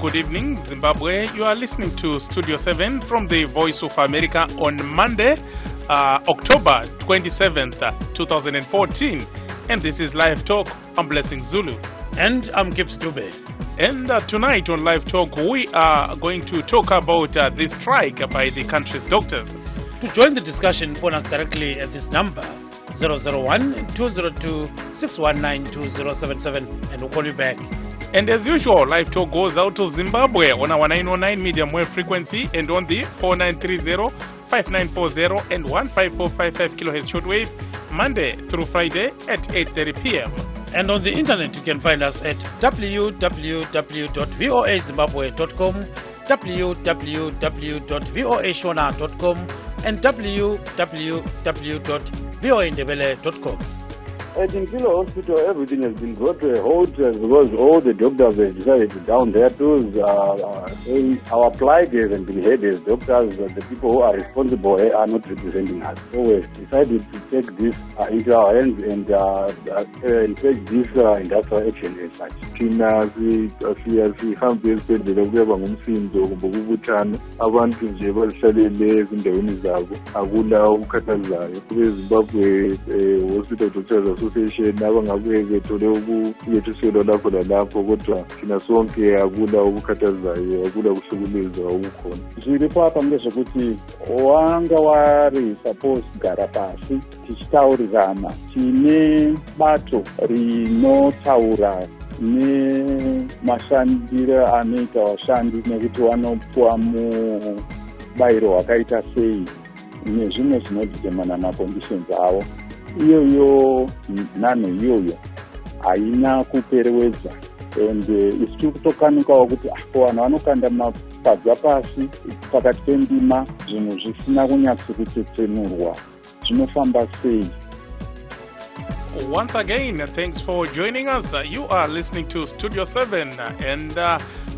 Good evening, Zimbabwe. You are listening to Studio 7 from the Voice of America on Monday, October 27th, 2014. And this is Live Talk. I'm Blessing Zulu. And I'm Gibbs Dube. And tonight on Live Talk, we are going to talk about the strike by the country's doctors. To join the discussion, phone us directly at this number, 001-202-619-2077, and we'll call you back. And as usual, Live Talk goes out to Zimbabwe on our 909 medium wave frequency and on the 4930, 5940 and 15455 kilohertz shortwave, Monday through Friday at 8:30 p.m. And on the internet, you can find us at www.voazimbabwe.com, www.voashona.com, and www.voaindebele.com. At Impilo Hospital, everything has been brought to a halt because all the doctors have decided down there to saying our plight hasn't been heard as doctors. The people who are responsible are not representing us. So we decided to take this into our hands and take this industrial action as such. Thina sihambe esibhedlela kuyaba ngumsindo kumbe kubuthano abantu nje balihlalele ezindaweni zabo akula ukukhathazayo kweZimbabwe Hospital Doctors Association abangabuye bethole ukuyethuselwa lapho lalapho kodwa thina sonke akula ukukhathazayo akula kuhlukulezwa okukhona. Zviripo apa ngezvekuti wanga wari suppose kugara pasi tichitaurirana tine bato rinotaura nemashandiro anoita vashandi nekuti vanopuwa mubayiro wakaita sei nezvimwe zvinodhidhemana maconditions avo. Iyoyo nhanho iyoyo haina kuperewedza and isi tiri kutokanukawo kuti vanhu vanokanda mapadza pasi pakati pendima zvinhu zvisina kunyatsokutsetsenurwa zvinofamba sei. Once again, thanks for joining us. You are listening to Studio 7 and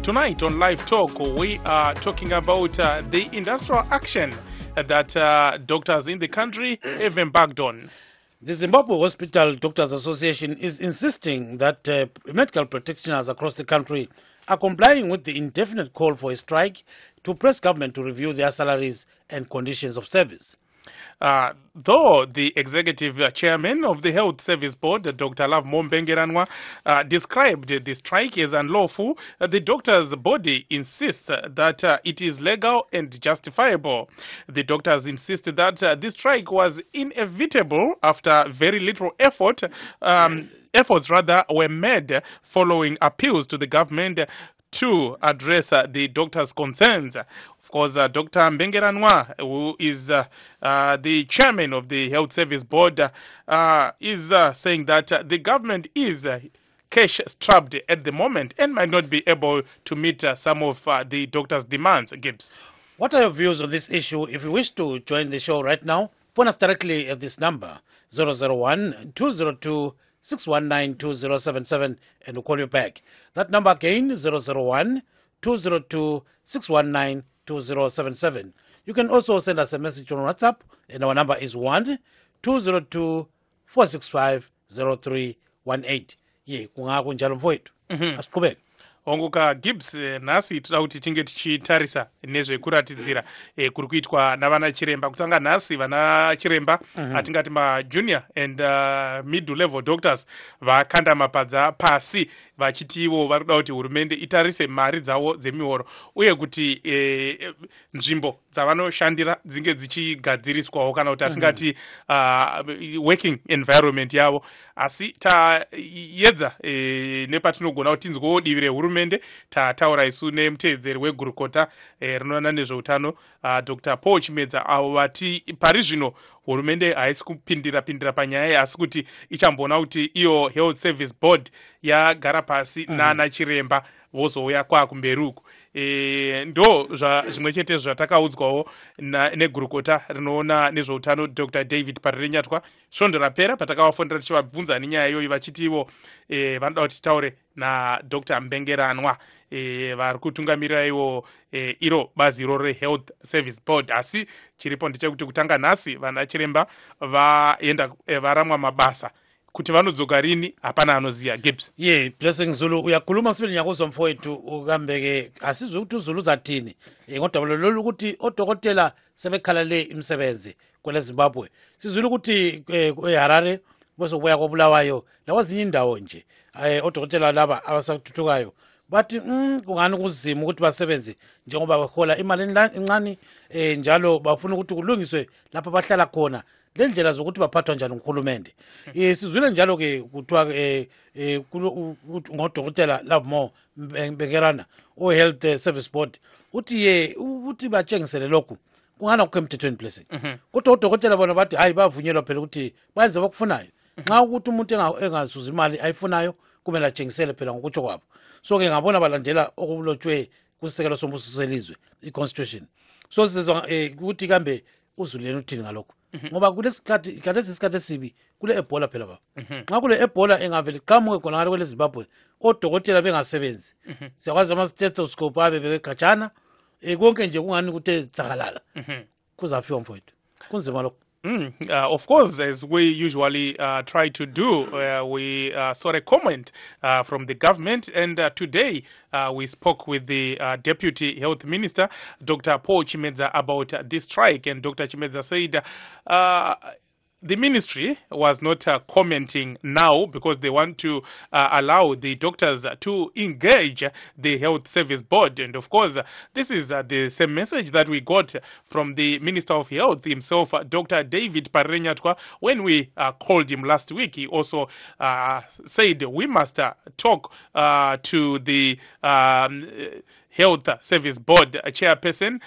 tonight on Live Talk we are talking about the industrial action that doctors in the country have embarked on. The Zimbabwe Hospital Doctors Association is insisting that medical practitioners across the country are complying with the indefinite call for a strike to press government to review their salaries and conditions of service. Though the executive chairman of the Health Service Board, Dr. Mbengeranwa, described the strike as unlawful, the doctors' body insists that it is legal and justifiable. The doctors insist that the strike was inevitable after very little efforts were made following appeals to the government to address the doctors' concerns. Of course, Dr. Mbengeranwa, who is the chairman of the Health Service Board, is saying that the government is cash-strapped at the moment and might not be able to meet some of the doctors' demands. Gibbs. What are your views on this issue? If you wish to join the show right now, phone us directly at this number, 001-202-619-2077, and we'll call you back. That number again, 001-202-619-2077. You can also send us a message on WhatsApp, and our number is 1-202-465-0318. Ye, kungaku njalo mfowethu. Asiqhubeke. Ongoka Gibbs, nhasi toda kuti tinge tichitarisa nezvekuratidzira kuri kuitwa navana chiremba. Kutanga nhasi vana chiremba atingati majunior and middle level doctors vakanda mapadza pasi vachitiwo vari kuda kuti hurumende itarise mari dzavo dzemihoro uye kuti nzvimbo dzavanoshandira dzinge dzichigadziriswawo kana kuti atingati working environment yavo. Asi taedza nepatinogona kuti tinzwewo divi rehurumende tataura isu nemuteedzeri wegurukota rinoona nezveutano Dr. Paul Chimedza, avo vati pari zvino hurumende haisi kupindira panyaya asi kuti ichamboona kuti iyo Health Service Board yagara pasi nana chiremba vozouya kwakumberi uku. Ndo zvimwe chete zvatakaudzwawo negurukota rinoona nezveutano Dr. David Parirenyatwa svondo rapera patakavafondera tichivabvunza nenyaya iyoyi vachitiwo vanoda kuti taure na Dr. Mbengeranwa vari kutungamirira iwo iro bazi iro reHealth Service Board. Asi chiripo ndechekuti kutanga nhasi vana chiremba vaenda varamwa mabasa kuti vanodzoka rini hapana anoziya. Gibbs. Blessing Zulu uyakhuluma sibili nyakuzwa mfowethu ukambeke asizwe ukuthi uZulu uzathini ngodaba lolu ukuthi odokotela sebekhalale imisebenzi kwele Zimbabwe. Sizwile ukuthi eHarare besokubuya koBulawayo lakwezinye indawo nje odokotela laba abasathuthukayo bathi kungani kuzima ukuthi basebenze njengoba behola imali encane njalo bafuna ukuthi kulungiswe lapha bahlala khona lendlela zokuthi baphathwa njani nguhulumende. Sizwile njalo ke kuthiwa ngodokotela Lavo Mbengerana Health Service Board uthi batshengisele lokhu kungana kukho emthethweni Blessing. Kodwa odokotela bona bathi hayi bavunyelwa phela ukuthi bayenze bakufunayo. Nxa ukuthi umuntu engasuza imali ayifunayo kumele atshengisele phela ngokutsho kwabo. So ke ngabona balandela okubulotshwe kusekelo sombuso selizwe i-constitution. So sizwa ukuthi kambe uZulu uthini ngalokho ngoba kulesikhathi isikhathi esibi kule Ebola phela baba. Nxa kule Ebola engaveli qhamuke khona ngale Zimbabwe odokotela bengasebenzi siyakwazi ama stethoscope abe bekegajana konke nje kungani ukuthi tsakalala kuzafika mfowethu kunzima lokho. Of course, as we usually try to do, we saw a comment from the government, and today we spoke with the Deputy Health Minister, Dr. Paul Chimedza, about this strike, and Dr. Chimedza said the ministry was not commenting now because they want to allow the doctors to engage the Health Service Board. And of course, this is the same message that we got from the Minister of Health himself, Dr. David Parenyatwa. When we called him last week, he also said we must talk to the Health Service Board chairperson,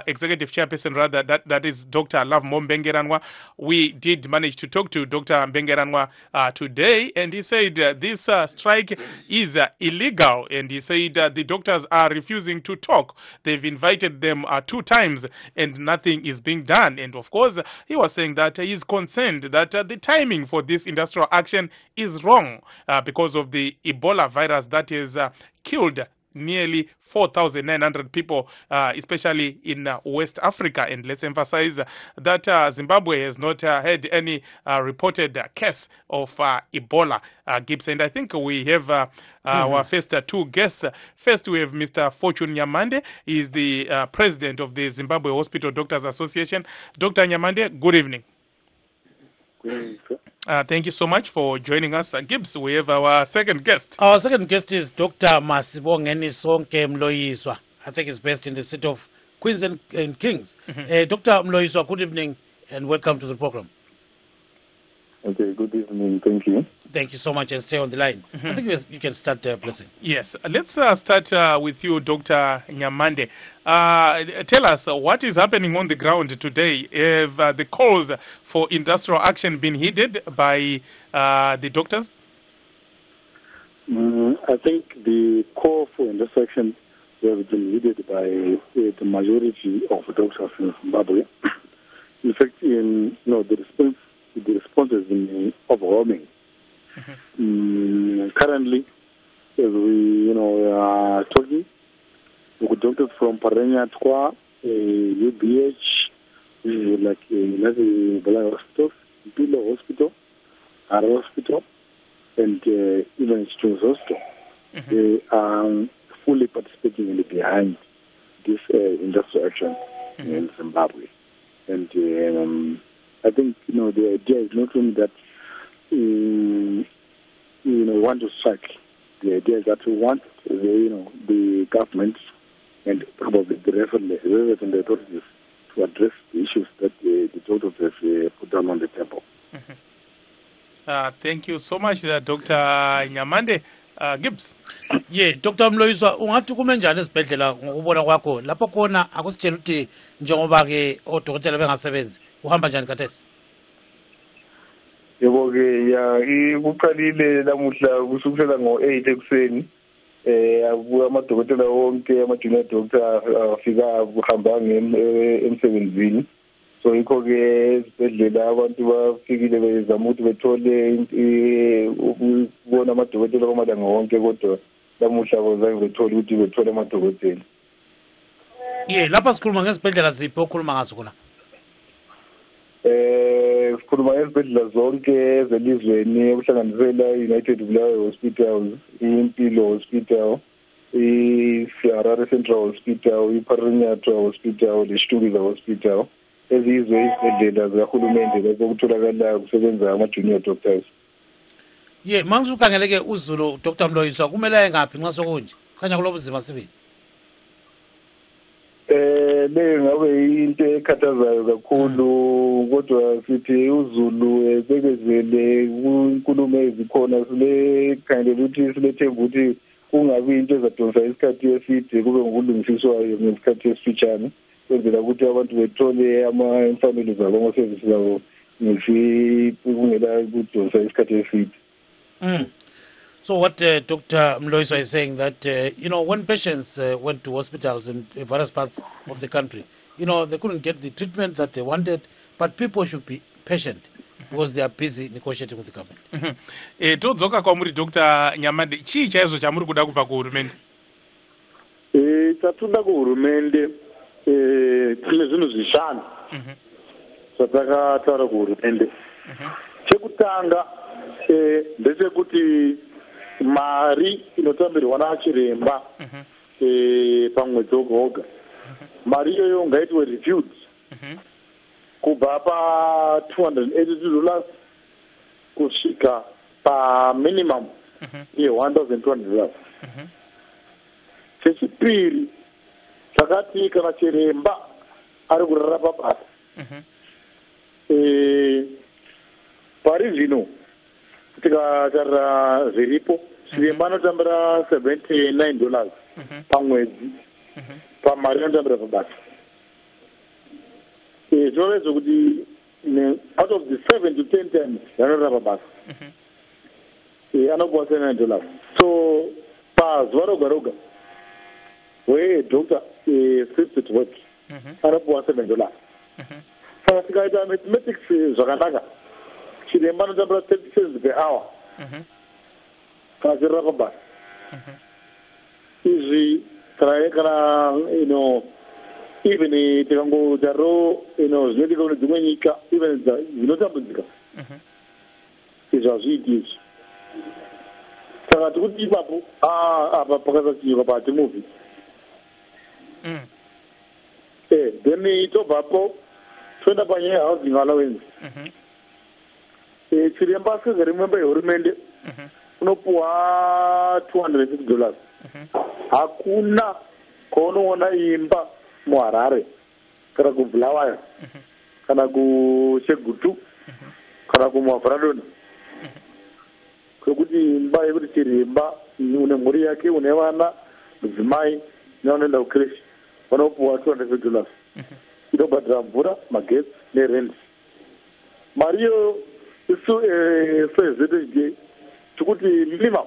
executive chairperson rather, that is Dr. Lavo Mbengerana. We did manage to talk to Dr. Mbengerana today, and he said this strike is illegal, and he said the doctors are refusing to talk. They've invited them 2 times and nothing is being done. And of course, he was saying that he is concerned that the timing for this industrial action is wrong because of the Ebola virus that is killed nearly 4,900 people, especially in West Africa. And let's emphasize that Zimbabwe has not had any reported case of Ebola, Gibbs. And I think we have our first 2 guests. First, we have Mr. Fortune Nyamande. He is the president of the Zimbabwe Hospital Doctors Association. Dr. Nyamande, good evening. Good evening, sir. Thank you so much for joining us. Gibbs, we have our second guest. Our second guest is Dr. Masibongeni Sonke Mloyiswa. I think he's based in the city of Queens and Kings. Dr. Mloyiswa, good evening and welcome to the program. Okay, good evening. Thank you. Thank you so much and stay on the line. I think you can start, Blessing. Yes, let's start with you, Dr. Nyamande. Tell us what is happening on the ground today. Have the calls for industrial action been heeded by the doctors? I think the call for industrial action has been heeded by the majority of doctors in Zimbabwe. In fact, the response has been overwhelming. Currently, as we are talking, with doctors from Parenyatwa, UBH, like Bala Hospital, Pilo Hospital, Ara Hospital, and even Strings Hospital, they are fully participating in behind this industrial action in Zimbabwe. And I think the idea is not only that want to strike. The idea is that we want the government and probably the relevant authorities to address the issues that the doctors have put down on the table. Thank you so much, Dr. Nyamande. Gibbs. Dr. Mloyiswa, ungathi kume njani esibhedlela ngokubona kwakho lapho khona akusitshela ukuthi njengoba ke odokotela bengasebenzi uhamba njani khathesi? Yebo ke kuqalile lamuhla kusukela ngo8 ekuseni abuya amadokotela wonke ama-junior doctor afika kuhamba emsebenzini. So yikho ke esibhedlela abantu bafikile bezama ukuthi bethole ukubona amadokotela kwamalanga wonke, kodwa lamuhla bazange bethole ukuthi bethole amadokotela. Lapha sikhuluma ngesibhedlela ziphi okhuluma ngazo khona? sikhuluma ngezibhedlela zonke zelizweni okuhlanganisela i-United Bulawayo Hospital, i-Impilo Hospital, i-Harare Central Hospital, i-Parinyatwa Hospital, i-Shtukiza Hospital. Ezizwe izibhedlela zikahulumende lapho kutholakala kusebenza ama-junior doctors. Ye manje ukhangeleke uZulu Dr. Mloyiswa kumele engaphi nxa sokunje khanya kulobuzima sibili. Le ngabe into ekhathazayo kakhulu kodwa sithi uZulu bekezele inkulumo ezikhona sile khandela ukuthi silethemba ukuthi kungabi into ezadonsa isikhathi eside kube ngokulungisiswayo ngesikhathi esifitshane kwenzela ukuthi abantu bethole imfanelo zabo amasevisi zabo kungela kudonsa isikhathi eside. So what Dr. Mloyiswa is saying that, when patients went to hospitals in various parts of the country, they couldn't get the treatment that they wanted, but people should be patient because they are busy negotiating with the government. Todzoka kwamuri Dr. Nyamande, chii chaizvo chamuri kuda kubva kuhurumende? Tatoda kuhurumende tine zvinhu zvishanu zvatakataura kuhurumende. Chekutanga ndechekuti mari inotambirwa nachiremba pamwedzi woga woga, mari iyoyo ngaitwe reviewed kubva pa$282 kusvika paminimum ye$1,200. Chechipiri, takati kana chiremba ari kurara pabasa pari zvino tikatarira zviripo, chiremba anotambira $79 pamwedzi pamari anotambira pabasa. Zvinoveza kuti out of the 7 to 10 times yanorara pabasa anopuwa $79. So pazuva roga roga doctor fits at work anopuwa $7. Saka tikaita mathematics zvakanaka, chiremba anotambira 30 cents per hour kana chirara pabasa. Izvi kana even tikangotariro zvinoitika kune dzimwe nyika even zvinotambudzika izvi hazviiti izvi. Saka tikuti ipapo apa pakasachinyuka patimovhi then tobvapo toenda panyaya yehousing allowance. Chiremba asingari memba yehurumende unopuwa $250. Hakuna kwaunoona imba muHarare kana kuBulawayo kana kuShegutu kana kuMavharadhoni kwekuti imba yekuti chiremba une mhuri yake, une vana, mudzimai nevanoenda kukreshi vanopuwa $250. Inobhadhira mvura, magetsi nerent. Mari iyo isu seZHD tikuti minimum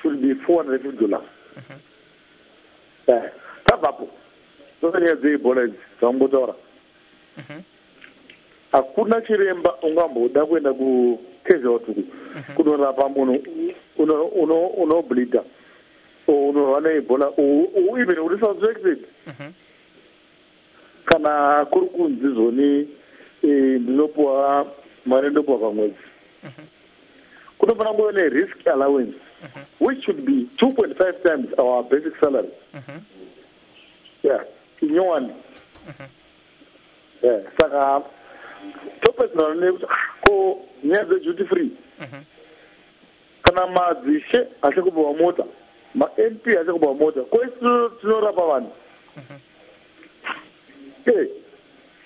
should be $450. Tabvapo tonyaya dzeibhola idzi dzambotaura, hakuna chiremba ungamboda kuenda kucasualty kunorapa munhu unobleeda unorwa neibhola even uri suspected kana kuri kunzi zvoni ndinopuwa mari ndopuwa pamwedzi. Kunofanira kuva ne-risk allowance which should be 2.5 times our basic salary. Inyowani. Saka topedzana nekuti ko nyaya dzeduty free kana madzishe achikupuwa mota, ma-MP achikupuwa mota, ko isu tinorapa vanhu.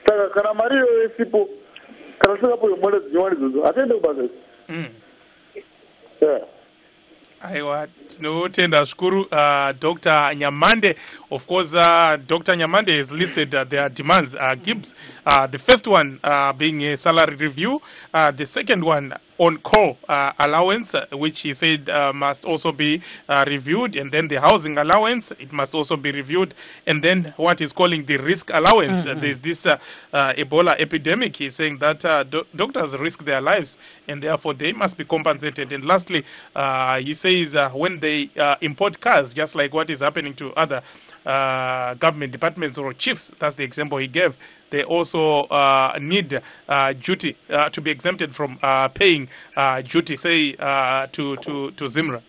Saka kana mari iyoyo isipo, kana tisingapuwe mota dzinyowani idzodzo hatiende kubasa. Aiwa, tinotenda zvikuru Dr. Nyamande. Of course, Dr. Nyamande has listed their demands. Gibbs, the first one being a salary review, the second one on-call allowance, which he said must also be reviewed, and then the housing allowance, it must also be reviewed, and then what he's calling the risk allowance. There's this Ebola epidemic. He's saying that doctors risk their lives, and therefore they must be compensated. And lastly, he says when they import cars, just like what is happening to other government departments or chiefs, that's the example he gave, they also need duty to be exempted from paying duty, say, to Zimra.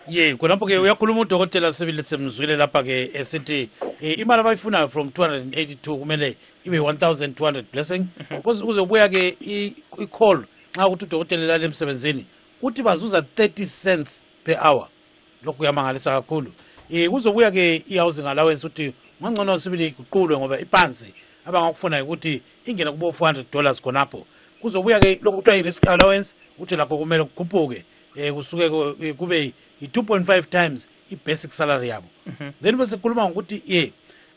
Ye khonapho ke uyakhuluma udokotela Sibili Semzwile lapha ke esithi imali abayifuna from 282 kumele ibe 1200 blessing kuzobuya ke i-call nxa ukuthi udokotela lale emsebenzini uthi bazuza 30 cents per hour. Lokhu kuyamangalisa kakhulu. Kuzobuya ke i-housing allowance uthi ngangcono Sibili iguqulwe ngoba iphansi abangakufuna ukuthi ingene kubo $400 khonapho. Kuzobuya ke lokhu kuthiwa i-risk allowance uthi lapho kumele kukhuphuke kusuke kube i-2.5 times i-basic salary yabo. Then bese khuluma ngokuthi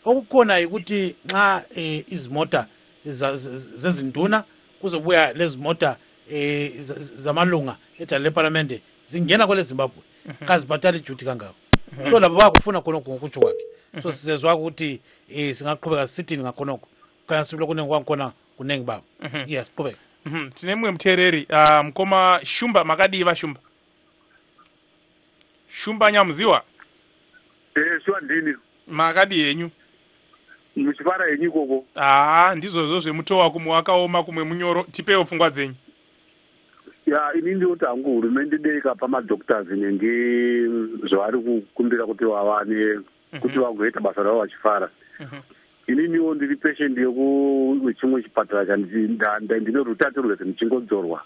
okukhona ukuthi nxa izimota zezinduna kuzobuya lezi mota zamalunga edala leparlamente zingena kwele Zimbabwe kazibhatala iduty kangako. So labo bakufuna khonokho ngokutsho kwakhe. So sizezwa ukuthi singaqhubeka sithini ngakhonokho kana sibilo kunengikhona kunengi baba. Yes, qhubeka. Tinemwe mthereri mkoma Shumba makadiva Shumba Nyamziwa. Swandini. Makadi yenyu. Muchipara yenyu koko. Ndizo zvemutowa kumwakaoma kumwe munyoro tipewo pfungwa dzenyu. Ya ini ndoti hangu hurumende deka pamadoctors nenge zvari kukumbira kuti vawane kuti vagoita basa ravo vachifara. Ini niwo ndiri patient yekuchimwe chipatara ndine rutatu rwezvemuchingodzorwa.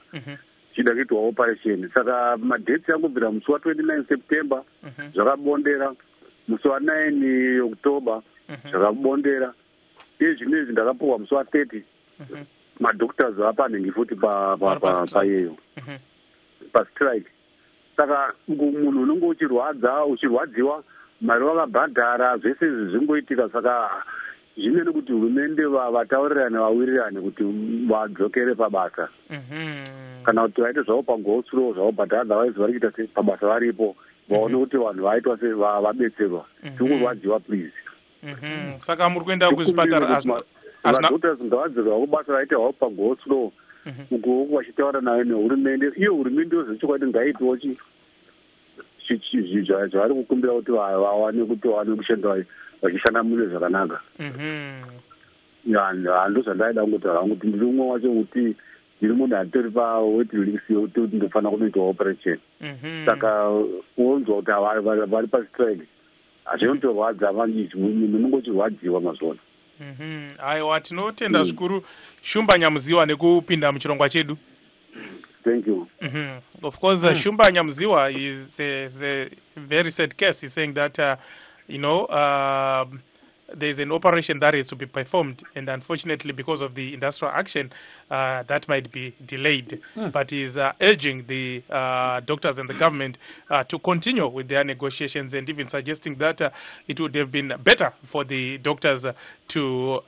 Chida kuitwa operation. Saka madate yangobvira musi wa29 September zvakabondera, musi wa9 October zvakabondera. Izvinezvi ndakapuwa musi wa30 madoctors apanhengi futi payeyo pastrike. Saka munhu unenge uchirwadziwa mari wakabhadhara zvese izvi zvingoitika. Saka zvimene kuti hurumende vataurirane vawirirane kuti vadzokere pabasa kana kuti vaite zvavo pagoslow zvavo bhadhara otherwise vari kuita pabasa varipo vaone kuti vanhu vaitwa se vabetserwa. Tingorwadziwa please. Saka muri kuenda kuzvipatara vadoctors ngavadzokera kubasa vaite havo pagoslow uko vachitaura nayo nehurumende. Iyo hurumende yozvechokwadi ngaitiwo zvavari kukumbira kuti vawane kuti vawane kushanda vachishanda mune zvakanaka. Hando zvandaida kungotaura kuti ndiri umwe wacho kuti ndiri munhu atori paweti release yokuti ndinofanira kunoitwa operation. Saka unonzwa kuti vari pastrike hazvinotorwadza vangizvi munhu unenge uchirwadziwa mazuva. Aiwa tinotenda zvikuru Shumba Nyamziwa nekupinda muchirongwa chedu. Thank you. Of course, Shumba Nyamziwa is a very sad case. He's saying that, there's an operation that is to be performed, and unfortunately, because of the industrial action, that might be delayed. But he's urging the doctors and the government to continue with their negotiations, and even suggesting that it would have been better for the doctors to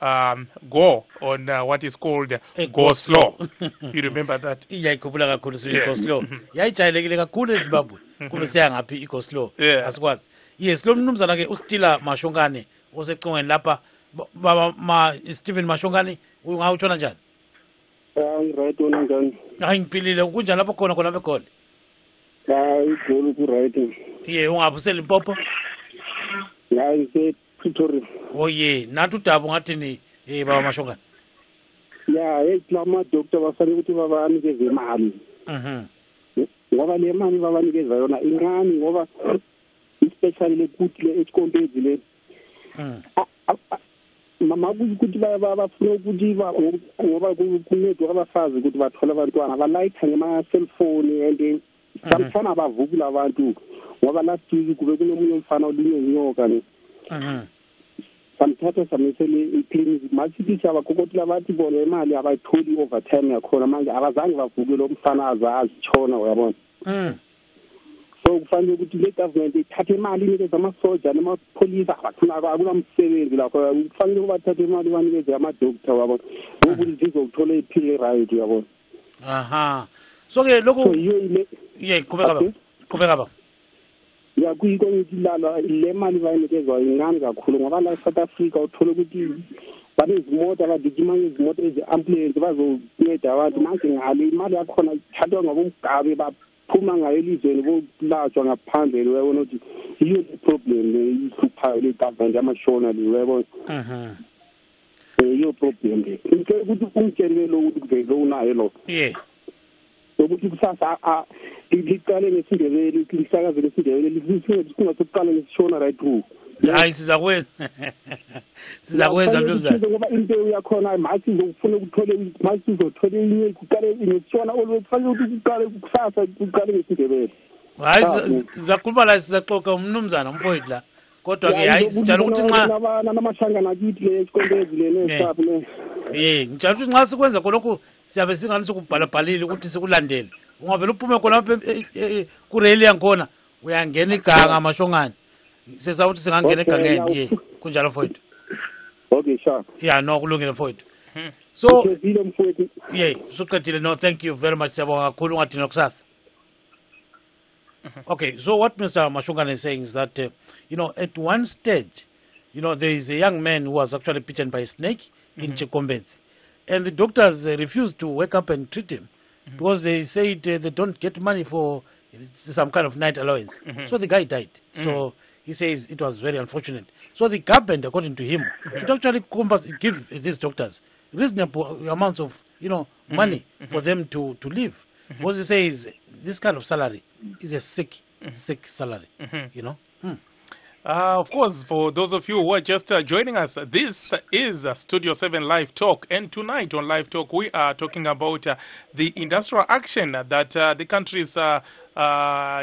go on what is called go slow. You remember that? Iyayikhuphula kakhulu go slow. Yayijayelekile kakhulu eZimbabwe. Kube seyangaphi go slow. Asikwazi. Yes, lo mnumzana ke uStila Mashongane osecingweni lapha Stephen Mashongane ungawutshona njani? Right wona njani? Ngipilile kunjani lapho khona bekhona? Igoli ku right. Ungaphusela impopo? Ise Pretoria. Nathi udaba ngathini baba Mashongane? Lama doctor bafanele ukuthi babanikeze imali. Ngoba le mali babanikeza yona incane ngoba especially le kuti le ecompete le mama ukuthi bafuna ukuthi ngoba kunedwa abafazi ukuthi bathola abantwana balayitha ngema cellphone and sometimes abavukula abantu ngoba last week kube kunomunye umfana olinye inyoka ne samthatha samisele iclinic masithi abakokotela bathi bona imali abayitholi overtime yakhona manje abazange bavuke lo mfana azitshona uyabona. So kufanele ukuthi le government ithathe imali inikeze amasoja namapolisa akunamsebenzi lapho kufanele kubathathe imali banikeze amadoctor yabona ukuthi zizokuthola iphile right yabona. So ke lokho qhubeka baba. Kuyiko ngithi le mali bayinikezwa incane kakhulu ngoba la South Africa uthola ukuthi banezimoto abagijima ngezimoto ezi-ambulance bazonceda abantu manje ngale imali yakhona ithathwa ngabomgabe baphuma ngayo elizweni bokulatshwa ngaphandle uyabona ukuthi yiyo le problem leyihluphayo le-government yamashona le uyabona yiyo problem le ngicela ukuthi ungitshelele lo ukuthi kuvele lo unayo lo ukuthi kusasa liqale ngesindebele lisakaze lesindebele singasokuqala ngesishona right through hayi sizakwenza sizakwenza mnumzana ngoba into yakhona manje uzofuna ukuthole manje uzothole inye kuqale ngesishona olufanele ukuthi kuqale kusasa kuqale ngesindebele hayi sizakhuluma la sizaxoxa umnumzana mfowethu la kodwa ke hayi sijala ukuthi nxa namashanga nakithi le sikondezi le nesapho le ngijala ukuthi nxa sikwenza khonokho siyabe singani sokubhalabhalile ukuthi sikulandele ungavela uphume khona kureli yankhona uyangena iganga amashongane sesawuthi singangena egangeni kunjalo mfowethu okay sure no kulungile mfowethu so suqedile no thank you very much siyabonga kakhulu ungadina kusasa. Okay, so what Mr. Mashungane is saying is that, at one stage, there is a young man who was actually bitten by a snake in Chikombezi. And the doctors refused to wake up and treat him because they said they don't get money for some kind of night allowance. So the guy died. So he says it was very unfortunate. So the government, according to him, should actually give these doctors reasonable amounts of, money for them to live. Because he says this kind of salary is a sick salary, Of course, for those of you who are just joining us, this is Studio 7 Live Talk. And tonight on Live Talk, we are talking about the industrial action that the country's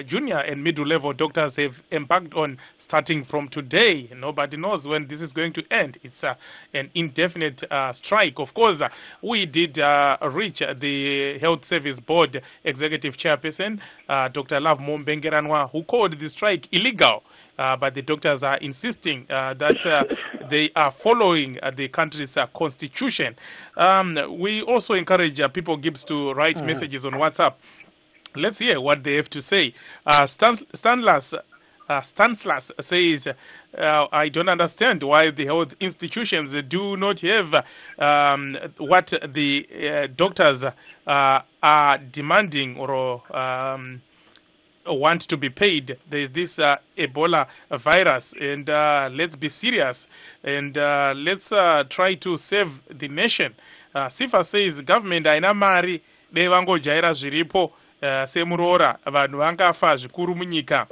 junior and middle level doctors have embarked on starting from today. Nobody knows when this is going to end. It's an indefinite strike. Of course, we did reach the Health Service Board Executive Chairperson, Dr. Love Mombengeranwa, who called the strike illegal. But the doctors are insisting that they are following the country's constitution. We also encourage people, Gibbs, to write messages on WhatsApp. Let's hear what they have to say. Stanislas says, I don't understand why the health institutions do not have what the doctors are demanding or want to be paid. There is this Ebola virus, and let's be serious, and let's try to save the nation. Sifa says, government aina mari devangojaira zviripo semurora vanhu vangafa zvikuru munyika.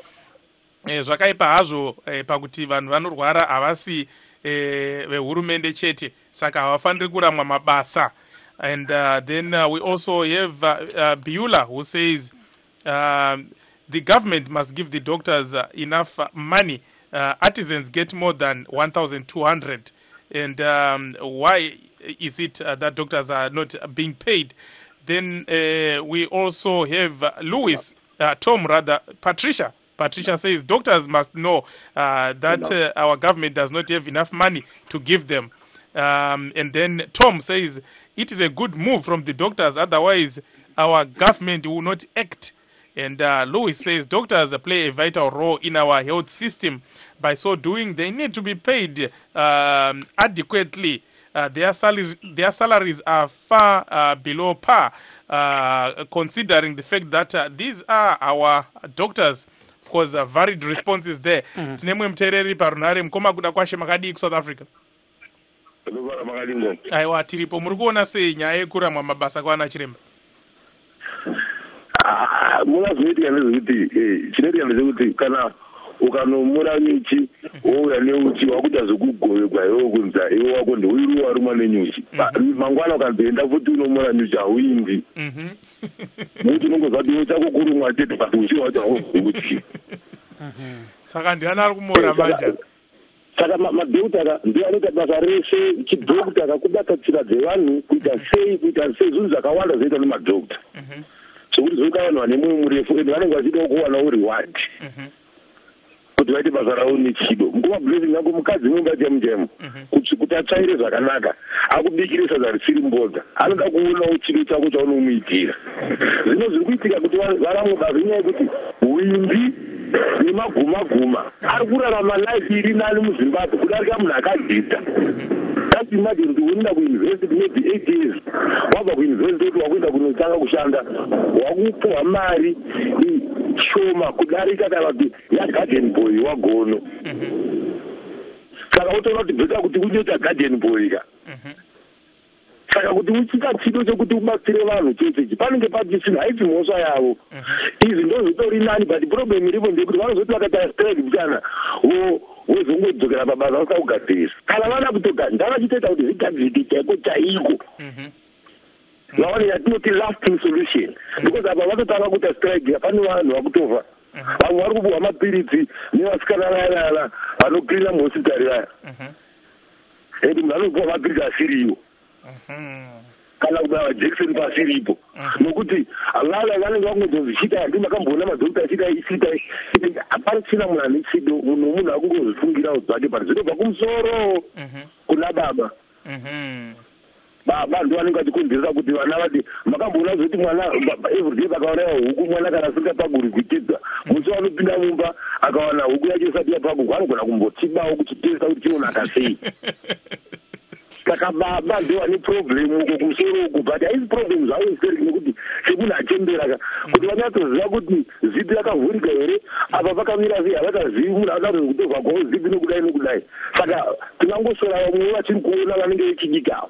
Zvakaipa hazvo pakuti vanhu vanorwara havasi vehurumende chete, saka havafaniri kuramwa mabasa. And then we also have Biula, who says the government must give the doctors enough money. Artisans get more than 1,200. And why is it that doctors are not being paid? Then we also have Patricia. Patricia says doctors must know that our government does not have enough money to give them. And then Tom says it is a good move from the doctors, otherwise our government will not act. And Louis says doctors play a vital role in our health system. By so doing, they need to be paid adequately. Their salaries are far below par, considering the fact that these are our doctors. Of course, varied responses there. Tinemwe mtereri parunare mkoma kuda kwashe makadi South Africa. Aiwa tiripo muri kuona sei nyaya yekuramwa mabasa kwana chiremba? Munozoitika nezvekuti chinoitika ndechekuti kana ukanomura nyuchi wouya neuchi wakuita zvekugovekwa iwe kunza iwe wako ndeuiri warumwa nenyuchi mangwana ukanzoenda futi unomura nyuchi hauindi nekuti unongoziva kuti iwe chako kurumwa chete basi uchiwa kuti hauzokuchi saka ndiani ari kumora manja. Saka madhokota ndiye anoita basa rese chidhokota kakubatatsira dzevanhu kuita sei zvinhu zvakawanda zvoita nemadhokota sokuti zvoita vanhu vane mwoyo murefu ende vanenge vachida kuwana uri wati kuti vaite basa ravo nechido. Nguva blessing yako mukadzi mumba chemu kuti atsvaire zvakanaka akubikire sadza risiri mbodza anoda kuonawo chido chako chaunomuitira. Zvino zviri kuitika kuti varamwe basa inyaya yekuti uimbi nemaguma ari kurarama life iri nani muZimbabwe kudarika munhu akadzidza. Just imagine kuti unoenda kuuniversity maybe 8 years wabva kuuniversity kuti wakuenda kunotanga kushanda wakupuwa mari shoma kudarika kana kuti yagarden boy wagono saka utoona kuti bheka kuti unoita garden boy ka saka kuti uchita chido chekuti ubatsire vanhu chechechi panenge pachisina haisi mhosva yavo izvi ndozvitori nani but problem iripo ndekuti vanozoti vakaita strike kuchana wozongodzokera pabasa vasakugadzirisa kana vana kutoga ndavachitoita kuti zvigadzirike chaiko chaiko vaone yatinoti lasting solution because apa vatotanga kuita strike pane vanhu vakutofa vamwe vari kupuhwa mapiritsi nevasikana vayana vanokirina muhosipitari vaya ende munhu anopuhwa mapiritsi asiriwo kana kubaya Jackson pasiripo nokuti vana vanenge vangozozvichita ndi makamboona madhokita achita hapasina munhu ane chido munhu akungozvifungira zvake pari zvinobva kumusoro kuna baba baba ndo vanenge vachikonzeresa kuti vana vati makamboona zvoti mwana everyday pakaona huku mwana kana asingapaguri kuchidza musi vanopinda mumba akawana huku yacho isati yapagurwa anogona kumbotibawo kuchitesta kuti chinonaka sei saka baba ndo vane problem uko kumusoro uku but haisi problem zvavo iseri nekuti semunhu achembera kuti vanyatsoziva kuti zipi yakavhurika here apa pakamira sei havatazivi munhu akati kutovha kwavo zipi nokudai nokudai saka tinangosora vamwe vachiri kuona vanenge vechidika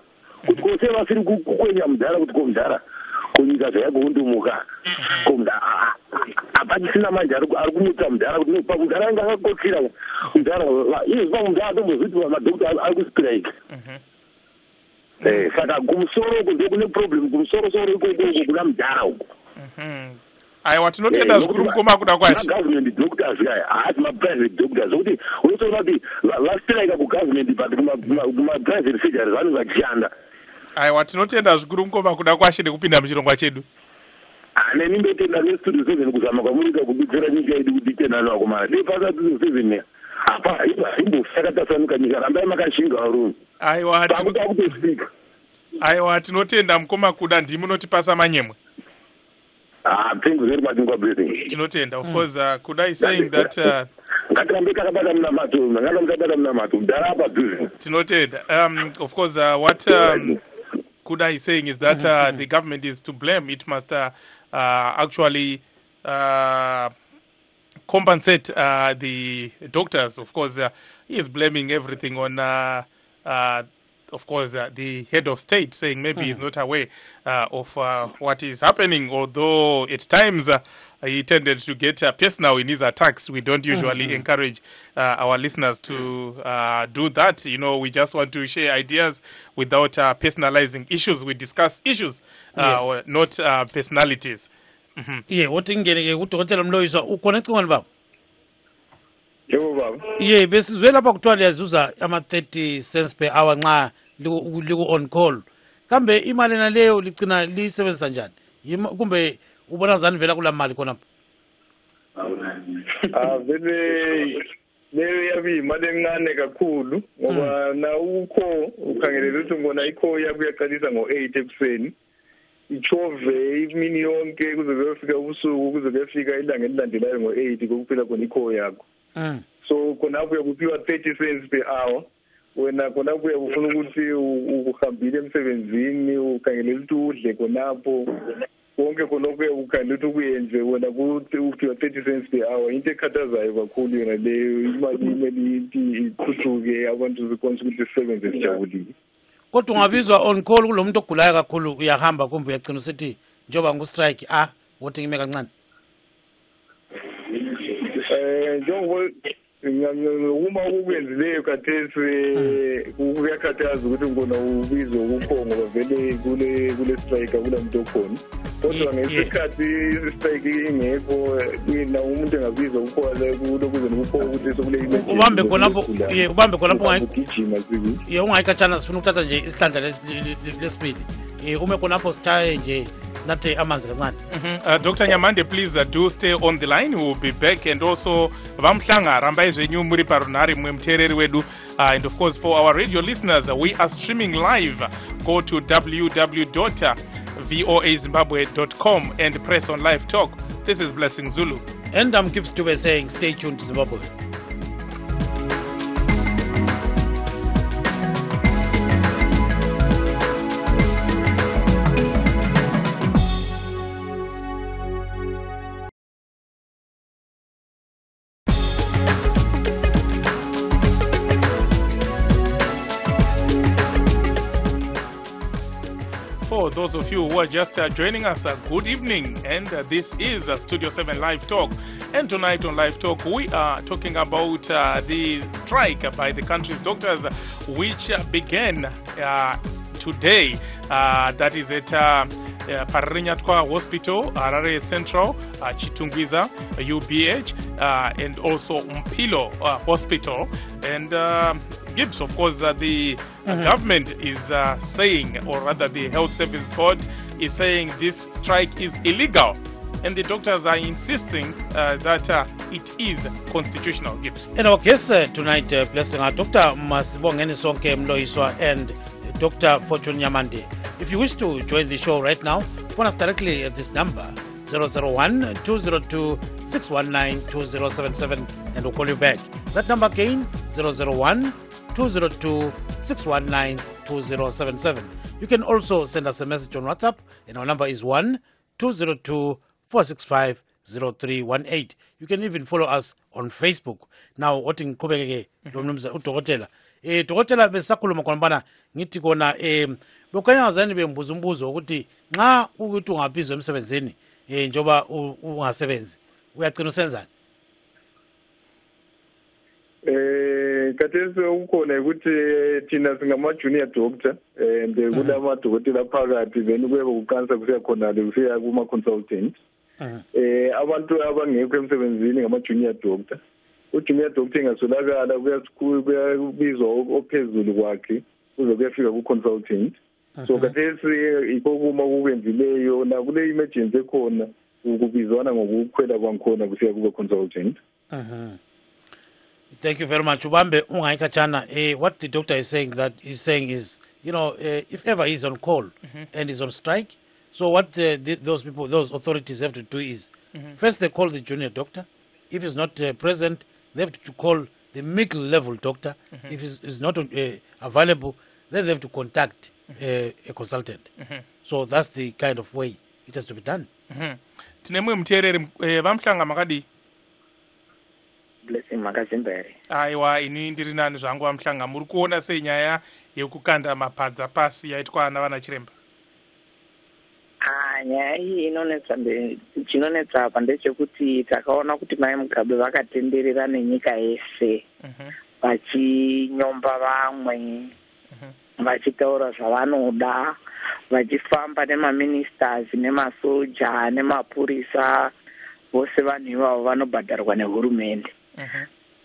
kuti kose vasiri kukwenya mudhara kuti komudhara konyika zvayagondumuka komudhara hapachisina manje ari kumutsa mudhara kuti pamudhara anga akakotsira mudhara izvi pamudhara atombozviti madhokita ari kustrike saka kumusoro uko ndokune problem kumusoro ikoko kuna mudhara uko aiwa tinotenda zvikuru mukoma kuda kwacho magovernment doctors kaya haasi maprivate doctors zokuti unotoona kuti vastrike kugovernment but kumaprivate surgeries vanenge vachishanda aiwa tinotenda zvikuru mukoma kuda kwashe nekupinda muchirongwa chedu neni ndotenda nestudio 7 kuzama kwamurika kubitsira nyika yedu kuti itenhano akomana dei pasa studio 7 apa imbosakatasanuka nyika rambai makashinga varume aiwa aiwa tinotenda mukoma kuda ndimunotipasa manyemwe thank you very much ngwabese tinotenda of course kuda is saying that ngatirambe takabata munamato ngatamukabata munamato mudhara apa dhuze tinotenda of course what kuda is saying is that the government is to blame. It must actually compensate the doctors. Of course, he is blaming everything on of course, the head of state, saying maybe he's not aware of what is happening, although at times he tended to get personal in his attacks. We don't usually encourage our listeners to do that. You know, we just want to share ideas without personalizing issues. We discuss issues, not personalities. Yeah, what in getting a good hotel Mloisa, who connect one about? Yeah, besizwe lapha kuthiwa liyazuza ama 30 cents per hour nxa liku on call. Kambe imali naleyo ligcina lisebenzisa njani? Kumbe ubona zani vela kula mali khona? Vele leyo yabi imali encane kakhulu ngoba na ukho ukhangelela ukuthi ngona ikho yakuyaqalisa ngo8 ekuseni. Ichove imini yonke kuze kuyofika ubusuku kuze kuyofika ilanga elilandelayo ngo8 kokuphela khona ikho yakho. So khonapho uyakuphiwa 30 cents per hour wena khonapho uyakufuna ukuthi uhambile emsebenzini ukhangelela ukuthi udle khonapho konke khonapho uyakukhangelela ukuthi kuyenze wena ukuthi uphiwa 30 cents per hour into ekhathazayo kakhulu yona leyo imali ikhuthuke abantu zikwanisa ukuthi sisebenze sijabulile. Kodwa ungabizwa on call kulomuntu ogulayo kakhulu uyahamba kumbe uyagcina usithi njoba ngu-strike wothi ngime kancane. Njengoba uma ukwenzileyo khathesi kuyakhathaza ukuthi ngona ubizwe ukho ngoba vele kule strike akulamuntu okhona kodwa ngesikhathi istrike ingekho na umuntu engabizwa ukhola kulokuze nokukho ukuthi sokule ubambe khonapho ubambe khonapho ungayikhatshana sifuna ukuthatha nje isihlandla lesibili ume khonapho sithaye nje sinathe amanzi kancane. Dr. Nyamande, please do stay on the line. We will be back. And also vamhlanga rambai zvenyu muri parunhare mwe muteereri wedu. And of course for our radio listeners, we are streaming live. Go to www.voazimbabwe.com and press on live talk. This is Blessing Zulu. And I'm Kip Stube saying stay tuned to Zimbabwe. for those of you who are just joining us, good evening. And this is Studio 7 Live Talk. And tonight on Live Talk, we are talking about the strike by the country's doctors, which began today. That is at Pararinyatwa Hospital, Harare Central, Chitungwiza, UBH, and also Mpilo Hospital. And Gibbs, of course, the government is saying, or rather the Health Service Board is saying this strike is illegal. And the doctors are insisting that it is constitutional. Gibbs. In our case tonight, blessing our Dr. Masibongeni Sonke Mloiswa and Dr. Fortune Nyamande. If you wish to join the show right now, phone us directly at this number 001-202-619-2077 and we'll call you back. That number again 001-202-619-2077. You can also send us a message on WhatsApp and our number is 1-202-465-0318. You can even follow us on Facebook. Now what in Kubege udokotela dokotela besakhuluma kwambana ngithi kona lokanyazani bembuzumbuzo ukuthi nxa ukuthi ungabizwa emsebenzini njoba ungasebenzi uyagcina usenzani kathesi ukukhona ukuthi thina singama junior doctor and kulama dokotela phakathi then kube kuqanisa kusiya khona le kusiya kuma consultant abantu abangekho emsebenzini ngama junior doctor ujunior doctor engasolakala kuyabizwa ophezulu kwakhe uzokuyafika ku consultant so kathesi ikokuma kukwenzileyo na kule emergency ekhona ukubizwana ngokukhwela kwankhona kusiya kuba consultant. Thank you very much. Ubambe ungayikachana what the doctor is saying is you know if ever he's on call and he's on strike, so what those authorities have to do is first they call the junior doctor. If he's not present, they have to call the middle level doctor. If he's not available, then they have to contact a consultant. So that's the kind of way it has to be done. Tinemwe mterere vamhlanga makadi blessing makazimbere. Aiwa ini ndiri nani zvangu vamhlanga muri kuona senyaya yekukanda mapadza pasi yaitwa navana chiremba. Nyaya iyi chinonetsa apa ndechekuti takaona kuti mai Mugabe vakatenderera nenyika yese vachinyomba vamwe vachitaura zvavanoda vachifamba nemaministers nemasoja nemapurisa vose vanhu ivavo vanobhadharwa nehurumende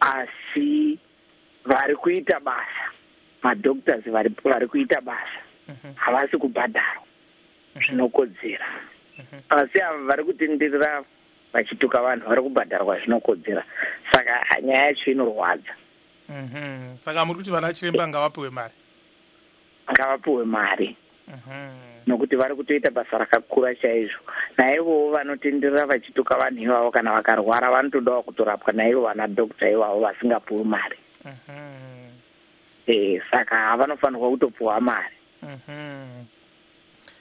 asi vari kuita basa madoctors vari kuita basa havasi kubhadharwa zvinokodzera asi ava vari kutenderera vachituka vanhu vari kubhadharwa zvinokodzera saka nyaya yacho inorwadza. Saka muri kuti vana chiremba ngavapiwe mari nokuti vari kutoita basa rakakura chaizvo naivowo vanotenderera vachituka vanhu ivavo kana vakarwara vanotodawo kutorapwa naivo vana dokta ivavo vasingapiwi mari saka vanofanirwa kutopiwa mari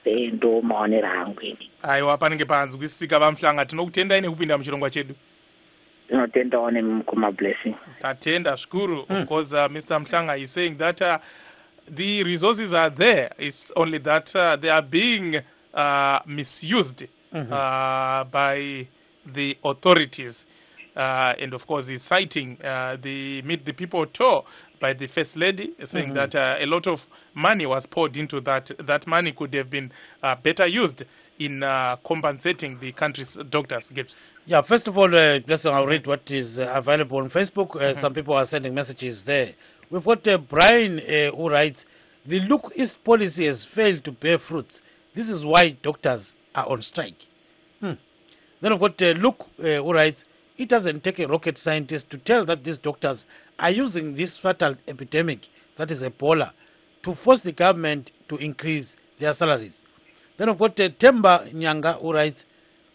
ndo maonero angu ini. Aiwa panenge panzwisisika vamhlanga tinokutendai nekupinda muchirongwa chedu. Tinotendawo nemukuma blessing. Tatenda zvikuru. Of course Mr. Mhlanga is saying that the resources are there. It's only that they are being misused by the authorities. And of course he's citing the Meet the People tour by the First Lady, saying that a lot of money was poured into that. That money could have been better used in compensating the country's doctors. Gibbs. Yeah, first of all, I'll read what is available on Facebook. Some people are sending messages there. We've got Brian who writes, the Look East policy has failed to bear fruits. This is why doctors are on strike. Then we've got Luke who writes, it doesn't take a rocket scientist to tell that these doctors are using this fatal epidemic, that is Ebola, to force the government to increase their salaries. Then we've got Temba Nyanga who writes,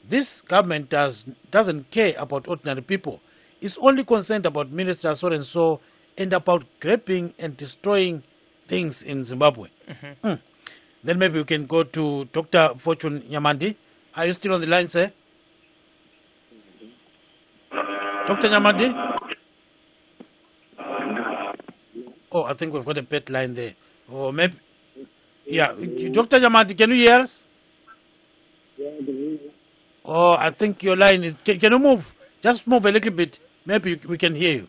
this government doesn't care about ordinary people. It's only concerned about Minister so-and-so and about grabbing and destroying things in Zimbabwe. Then maybe we can go to Dr. Fortune Nyamandi. Are you still on the line, sir? Dr. Nyamandi? Oh, I think we've got a pet line there. Or maybe Yeah, Dr. Nyamandi, can you hear us? Oh, I think your line is. Can you move? Just move a little bit. Maybe we can hear you.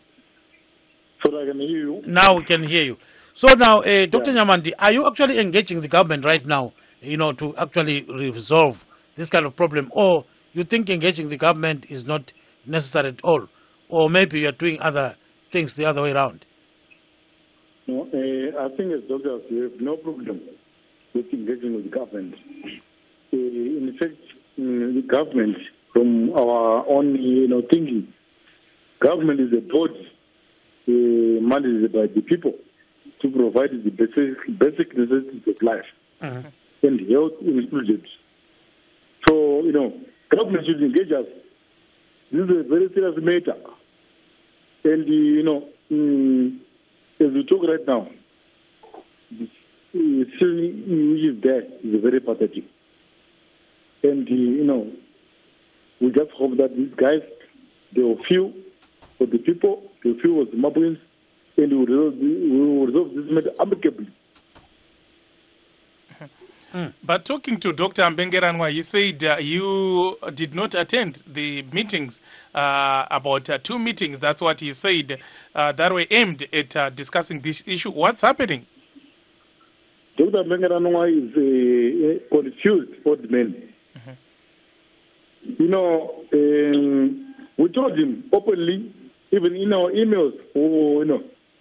So I can hear you. Now we can hear you. So now, Dr. Nyamandi, are you actually engaging the government right now, to actually resolve this kind of problem? Or you think engaging the government is not necessary at all? Or maybe you're doing other things the other way around? No, I think as doctors, we have no problem with engaging with the government. In fact, the government, from our own, thinking, government is a body managed by the people to provide the basic necessities of life and health included. So, government should engage us. This is a very serious matter. And, as we talk right now, the situation which is there is very pathetic. And, we just hope that these guys, they will feel for the people, they will feel for Zimbabweans, and we will resolve this matter amicably. But talking to Dr. Mbengeranwa, he said you did not attend the meetings, about 2 meetings. That's what he said, that were aimed at discussing this issue. What's happening? Dr. Mbengeranwa is a confused old man. We told him openly, even in our emails, or,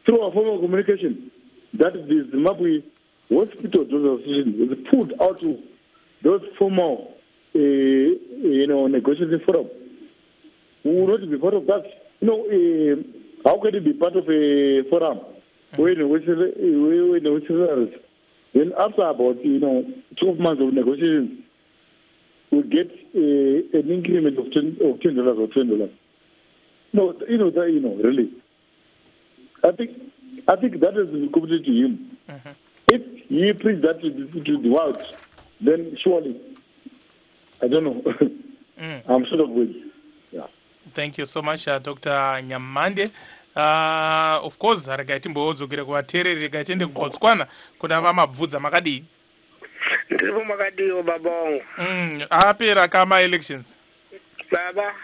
through our formal communication, that the Zimbabwe Hospital Association was pulled out of those formal, negotiating forum. We will not be part of that. How can it be part of a forum then after about 12 months of negotiations, we get an increment of $10 or $20. No, really. I think that is committed to him. If he preached that to the world, then surely, I don't know. I'm sort of with. Yeah. Thank you so much, Dr. Nyamandi. Of course, haraka timbodzokera kuvateereri rega tiende kubotswana kuna vamabvudza makadii. Ndiripo makadiwo baba wangu. Apera kama elections. Baba.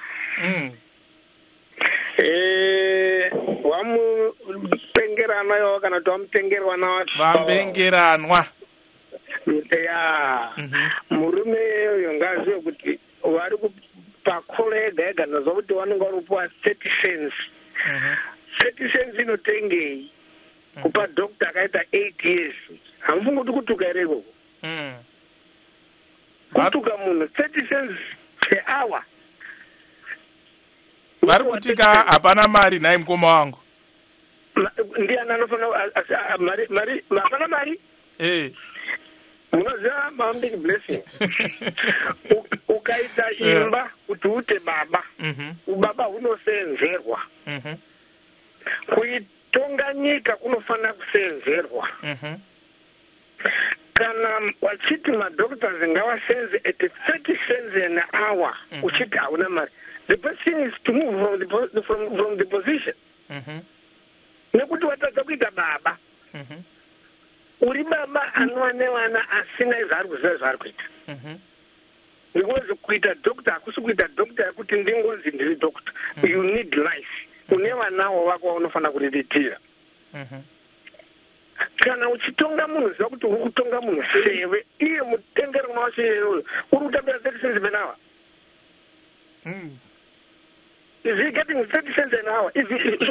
Wamutengeranwa yo kana twamutengerwana watu. Vambengeranwa. Ya. Murume yo ngaziwe kuti vari kupakole ega nazo kuti vanonga rupuwa 30 cents. 30 cents inotengei. Kupa doctor akaita 8 years. Hamfunga kuti kutuka ereko. Kutuka munhu 30 cents per hour. Vari kutika hapana mari nai mukoma wangu. Ndiani anofana mari hapana mari? Munoziva maambing blessing. Ukaita imba kuti ute baba. Ubaba unosenzerwa. Kuitonga nyika kunofana kusenzerwa. Kana wachiti madoctors ngavasenze at 30 cents an hour, uchiti hauna mari. The best thing is to move from the position. Nekuti watadza kuita baba. Uri baba anova nevana asina zvaari kuziva zvaari kuita. Because kuita doctor hakusi kuita doctor yekuti ndingonzi ndiri doctor. You need life. Une vanawo vako vaunofana kuriritira. Kana uchitonga munhu ziva kuti uri kutonga munhu seve iye mutengeri unowacho uri kutambira 30 cents an hour. Is he getting 30 cents an hour?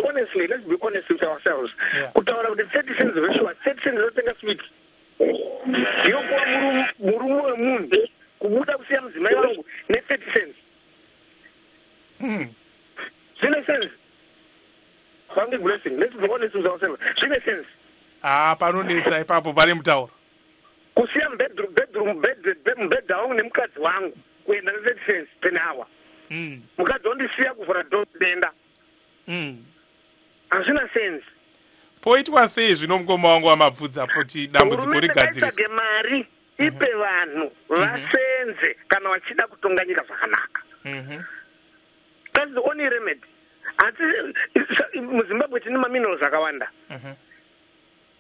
Honestly, let's be honest with ourselves. Kutaura kuti 30 cents veshua 30 cents zotenga sweet. Yokuwa murume wemunhu kubuda kusiya mudzimai wangu ne 30 cents. Zvine sense. Family blessing. Let's be honest with ourselves. Zvine sense. Panonetsa ipapo pari mutauro. Kusiya mubhedha wangu nemukadzi wangu kuenda ne 30 cents per hour. Mukadzi wandisiya kuvhura denda. Hazvina sense. Poitwa sei zvino mukoma wangu wamabvudza poti dambudziko rigadzirisa. Mari ipe vanhu vasenze kana vachida kutonga nyika zvakanaka. That's the only remedy. Asi muZimbabwe tine maminerals akawanda.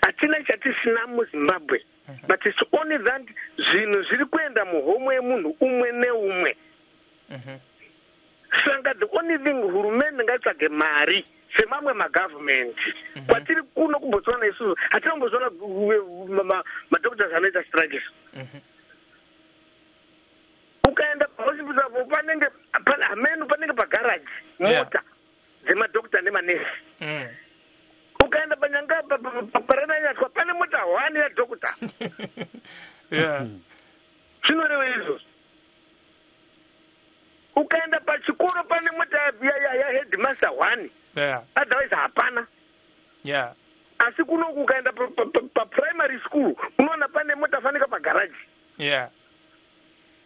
hatina chatisina muZimbabwe. But it's only that zvinhu zviri kuenda muhomwe yemunhu umwe neumwe. Saka the only thing hurumende ngatsvage mari semamwe magovernment kwatiri kuno kumbotsvana isusu hatina kumbotsvana madhoktors anoita strikes. Ukaenda pahospital panenge pagaraji mota dzemadhokta nemanesi. Ukaenda panyanga parananyatwa pane mota 1 yadhokta. Zvinoreva izvozvo. Ukaenda pachikoro pane mota ya headmaster 1. Otherwise hapana. Asi kuno ukaenda pa primary school unoona pane mota fanika pagaraji.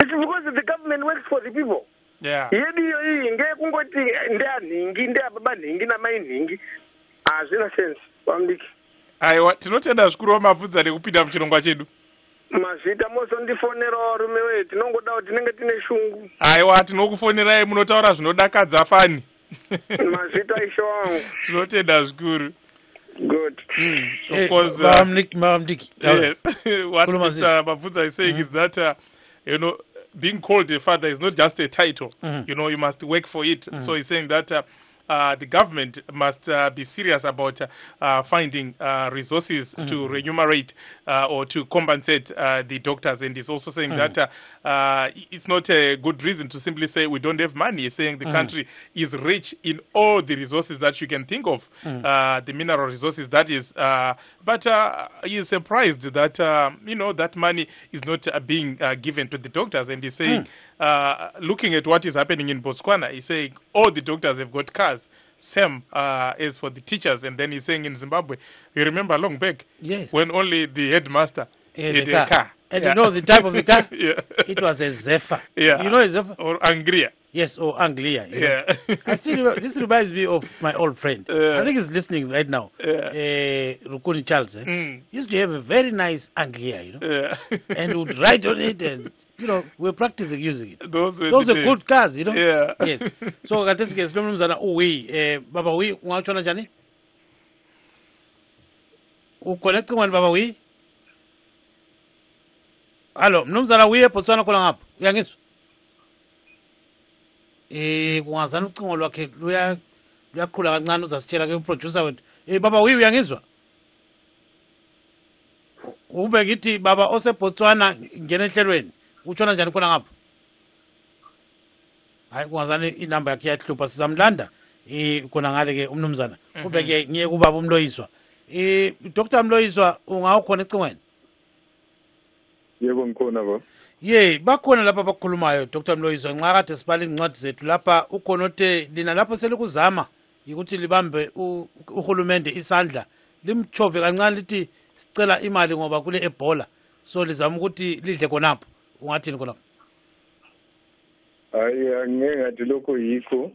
It's because the government works for the people. Yedu iyi ngekungoti ndeanhingi ndeababa nhingi namai nhingi. Hazvina sense kwambiki. Aiwa, tinotenda zvikuru wamabvudza nekupinda muchirongwa chedu. Mazvita mosondifonerawo rume we, tinongoda kuti tinenge tine shungu. Aiwa, tinokufonerai munotaura zvinodakadza fani. Mazvita isho wangu. Tinotenda zvikuru. Good. Of course. Mamdiki. Yes. What Mr. Mabvudza is saying is that, being called a father is not just a title. You must work for it. So he's saying that the government must be serious about finding resources to remunerate or to compensate the doctors. And he's also saying that it's not a good reason to simply say we don't have money. He's saying the country is rich in all the resources that you can think of, the mineral resources, that is. But he is surprised that, that money is not being given to the doctors. And he's saying, looking at what is happening in Botswana, he's saying all the doctors have got cars. Same as for the teachers. And then he's saying in Zimbabwe, you remember long back, when only the headmaster had a car. And you know the type of the car? It was a Zephyr. You know a Zephyr? Or Anglia. Yes, or Anglia. I still remember, this reminds me of my old friend. I think he's listening right now. Rukuni Charles. He used to have a very nice Anglia, and would write on it, and we're practicing using it. Those were good cars, Yes. So kateske sinomnumzana uwi baba wi ungachona njani? Uconnect kwani baba wi? Allo, mnumzana wi ePotswana khona ngapha. Uyangizwa? Kungazana ucingo lwakhe luyaqhula kancane uzasitshela ke uproducer wethu. Baba wi uyangizwa? Ube ngithi baba osePotswana ngene ehlelweni. Utshona njani khona ngapha? Hayi kungazani inamba yakhe yahlupha sizamlanda khona ngale ke umnumzana kube ke ngiye kubaba umloyiswa Dr. Mloyiswa ungawukhona ecingweni? Yebo ngikhona baba. Bakhona lapha abakhulumayo Dr. Mloyiswa nxa kade sibala incwadi zethu lapha ukhona othe lina lapho selikuzama ukuthi libambe uhulumende isandla limchove kancane lithi sicela imali ngoba kule Ebola so lizama ukuthi lidle khonapho ungathini khonapho? Hayi angeke ngathi lokho yikho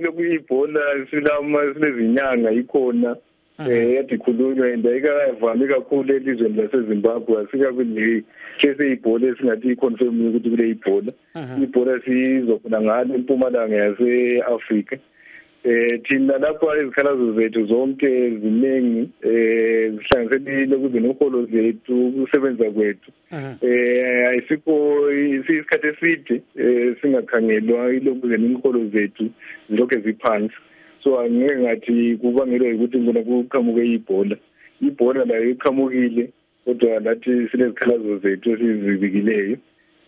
lokhu ibhola silezinyanga ikhona yathi khulunywa and ayikavami kakhulu elizweni laseZimbabwe asikabi kese ibhola esingathi iconfirm ukuthi kule ibhola sizokhona ngale empumalanga yase-Afrika. Thina lapha izikhalazo zethu zonke ziningi zihlanganiselile kuze noholo zethu ukusebenza kwethu ayisikho isikhathi eside singakhangelwa ilokuze nemiholo zethu zilokhu ziphansi. So angeke ngathi kubangelwa ukuthi ngona kuqhamuke ibhola layo iqhamukile kodwa lathi sinezikhalazo zethu esizibikileyo.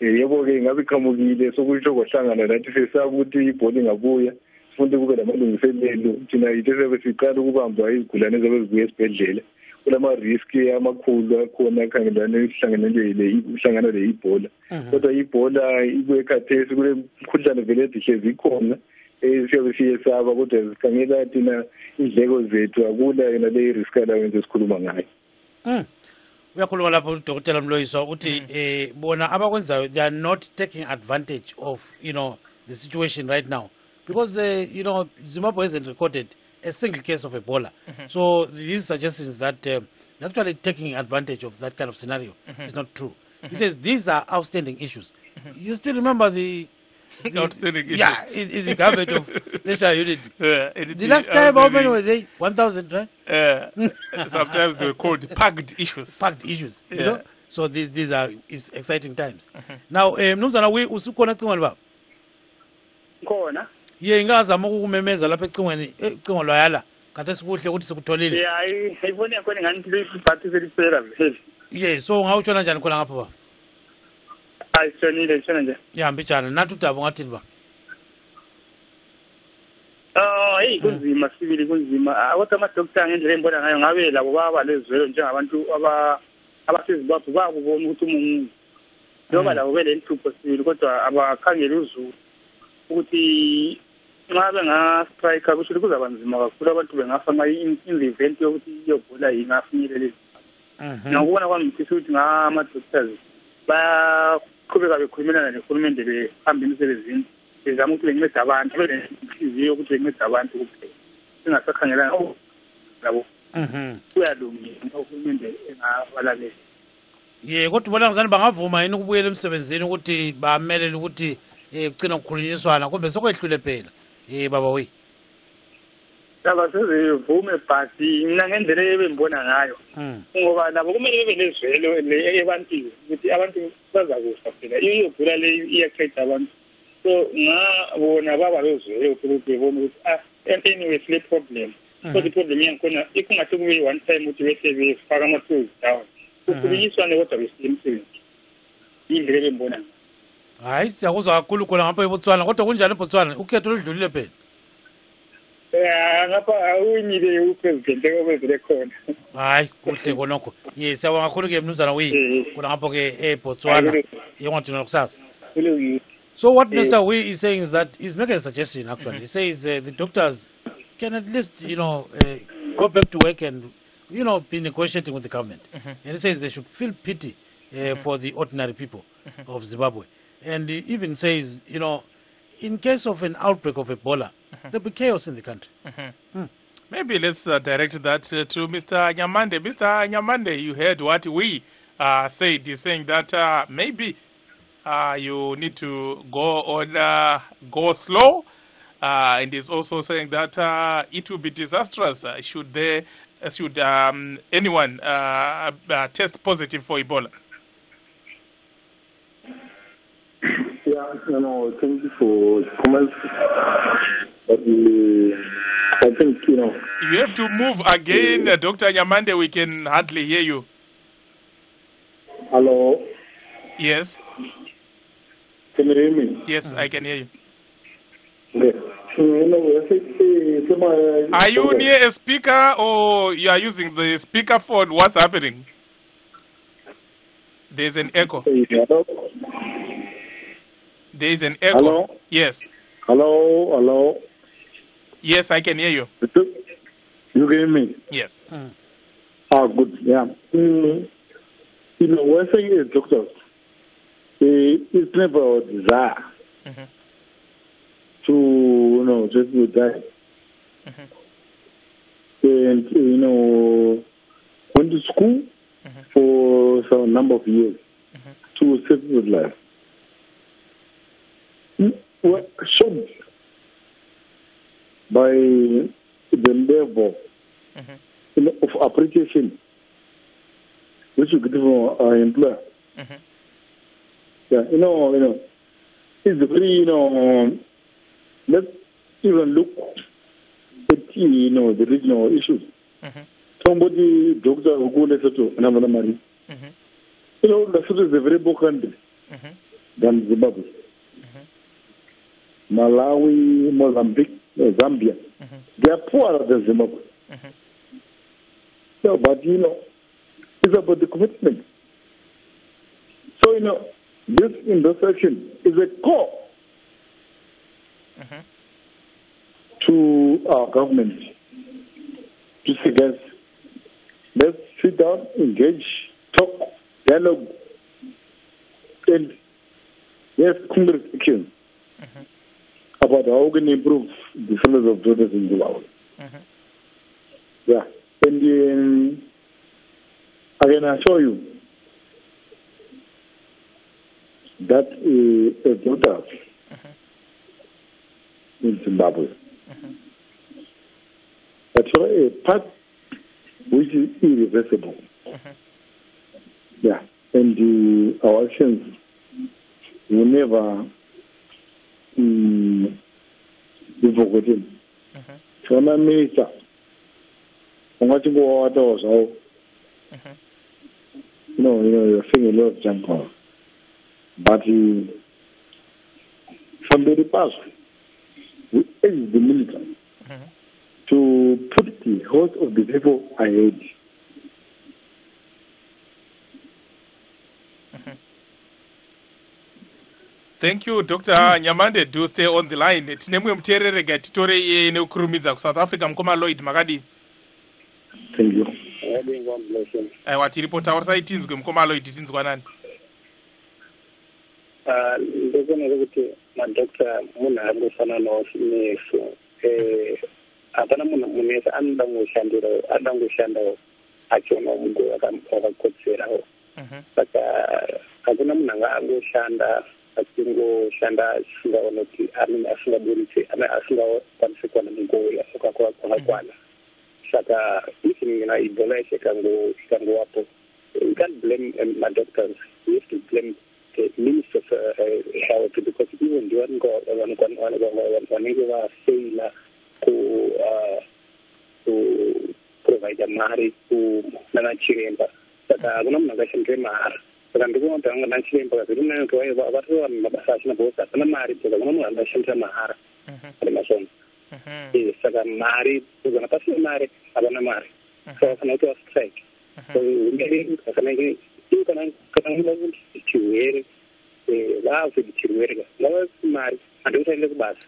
Yebo ke ngabe iqhamukile sokusho kwahlangana lathi sesaba ukuthi ibhola ingabuya futhi kube lamalungiselelo thina yithe siqala ukubamba izigulane ezabezibuya esibhedlela kulama risk amakhulu akhona akhangelane ihlangana le ibhola kodwa ibhola ibuye khathesi kule mkhuhlane vele edihlezi ikhona siyabe siyesaba kodwa sikhangela thina indleko zethu akula yena le risk allowance esikhuluma ngayo. Uyakhuluma lapho uDokotela Mloyiswa uthi bona abakwenzayo they are not taking advantage of the situation right now. Because, Zimbabwe hasn't recorded a single case of Ebola. So these suggestions that they're actually taking advantage of that kind of scenario is not true. He says these are outstanding issues. You still remember the Outstanding issue. Yeah, it's the government of national unity. It'd The be last time, how many outstanding. were they? 1,000, right? Sometimes they were called packed issues. Fact issues, you Yeah. know. So these are is exciting times. Now, mnumzana we usukhona ecingweni baba. khona Ye ngazama ukukumemeza lapha ecingweni ecingo lwayala. Kade sikuhle ukuthi sikutholile. ya ayibona yakhona ngani liphathi seliphela vele Yeah, so ngawutshona njani khona ngapha baba? ayisonile shona nje Yeah, mbijana nathi udaba ngathini ba? hey kunzima sibili kunzima kodwa amadokotela ngendlela embona ngayo ngabe labo baba lezwelo njengabantu abasezibapho bakubona ukuthi umuntu njengoba labo belenhlupho sibili kodwa abakhangela uzulu ukuthi nxa bengastrike kusho ukuthi kuzaba nzima kakhulu abantu bengafa nxa in-event yokuthi iyogula ingafinyeleli ngakubona kwami ngifisa ukuthi ngama-doctors bayaqhubeka bekhulumelana nehulumende behamba emsebenzini bezama ukuthi bencede abantu belenhliziyo yokuthi bencede abantu kuphela singasakhangelanga labo kuyalungile nxa uhulumende engabalalela Ye kodwa ubona ngizani bangavuma yini ukubuyela emsebenzini ukuthi bamelele ukuthi kugcina kukhulunyiswana kumbe sokwehlule phela baba we laba sezivume but mina ngendlela ebembona ngayo ngoba nabo kumele bebe lezwelo ebantwini ukuthi abantu bazakufa phela iyogula le iyaqeda abantu so ngabona baba lezwelo ukuthi bebone ukuthi anyway sile problem so the problem yankhona ikungathi kube one time ukuthi bese befaka ama-tools down kukhulunyiswane kodwa besemsebenzi indlela ebembona hayi siyakuzwa kakhulu khona ngapha eBotswana kodwa kunjani eBotswana ukhetho oludlulile phela ngapha awunyile upresident obezele khona hayi kuhle konokho ye siyabonga kakhulu-ke mnumzana wi khona ngapho-ke eBotswana yengwathina kusasa. So what Mr. Wee is saying is that he's making a suggestion actually. He says the doctors can at least go back to work and be negotiating with the government. And he says they should feel pity for the ordinary people of Zimbabwe. And he even says, in case of an outbreak of Ebola, there'll be chaos in the country. Maybe let's direct that to Mr. Nyamande. Mr. Nyamande, you heard what we said. He's saying that maybe you need to go slow. And he's also saying that it will be disastrous should anyone test positive for Ebola. Yeah, thank you for comments. But I think, You have to move again, Dr. Nyamande. We can hardly hear you. Hello? Yes. Can you hear me? Yes, I can hear you. Okay. Are you near a speaker or you are using the speaker phone? What's happening? There's an echo. Hello? There is an echo. Hello? Yes. Hello? Yes, I can hear you. You can hear me? Yes. Good. Yeah. We're saying is doctors. It's never a desire to, just to die. And, went to school for some number of years to save his life. Were shocked by the level of appreciation which you get from our employer. Yeah, it's very, let's even look at, the regional issues. Somebody, doctor, who go to another money. Lesotho is a very poor country than Zimbabwe. Malawi, Mozambique, Zambia. They are poorer than Zimbabwe. So, but it's about the commitment. So, this intersection is a core to our government to say, guys, let's sit down, engage, talk, dialogue, and yes, conversation about how we can improve the standards of justice in Zimbabwe. Yeah, and I can assure you that doctors in Zimbabwe. But for a part which is irreversible, yeah, and our actions will never be forgotten. So, my minister, I'm going to go out also. You're saying a lot of junk, but from the past, we urge the military to put the health of the people ahead. Thank you, Dr. Nyamande. Do stay on the line. Tinemwe mterere gatitore nekukurumidza ku South Africa mukoma Lloyd Makadi. Thank you. Aiwa tiripo taurisai tinzwe mukoma Lloyd tinzwa nani? Ndozona kuti madokta munhu angofana nesu. Hapana munhu anoda ngoshandawo achiona munhu akakodzerawo. Saka hakuna munhu anga angoshanda achingoshanda asingaona kuti asingaburitse asingakwanisi kuwana mugowo kwakakwana. Saka even Ebola ikangowapo, you can't blame my doctors. You have to blame the Minister of Health, because even during wanenge failure to provide a mari to nanachiremba. Saka hakuna munhu angashandire mahara. Saka ndikuona kuti anga nachiremba kuti vari vanhu mabasa achina bosa hapana mari saka hakuna munhu angashandira mahara ari masomba. Saka mari kuzana pasina mari hapana mari. So kana kuita strike. So kana chirwere vazi chirwere ngava mari handikusaende kubasa.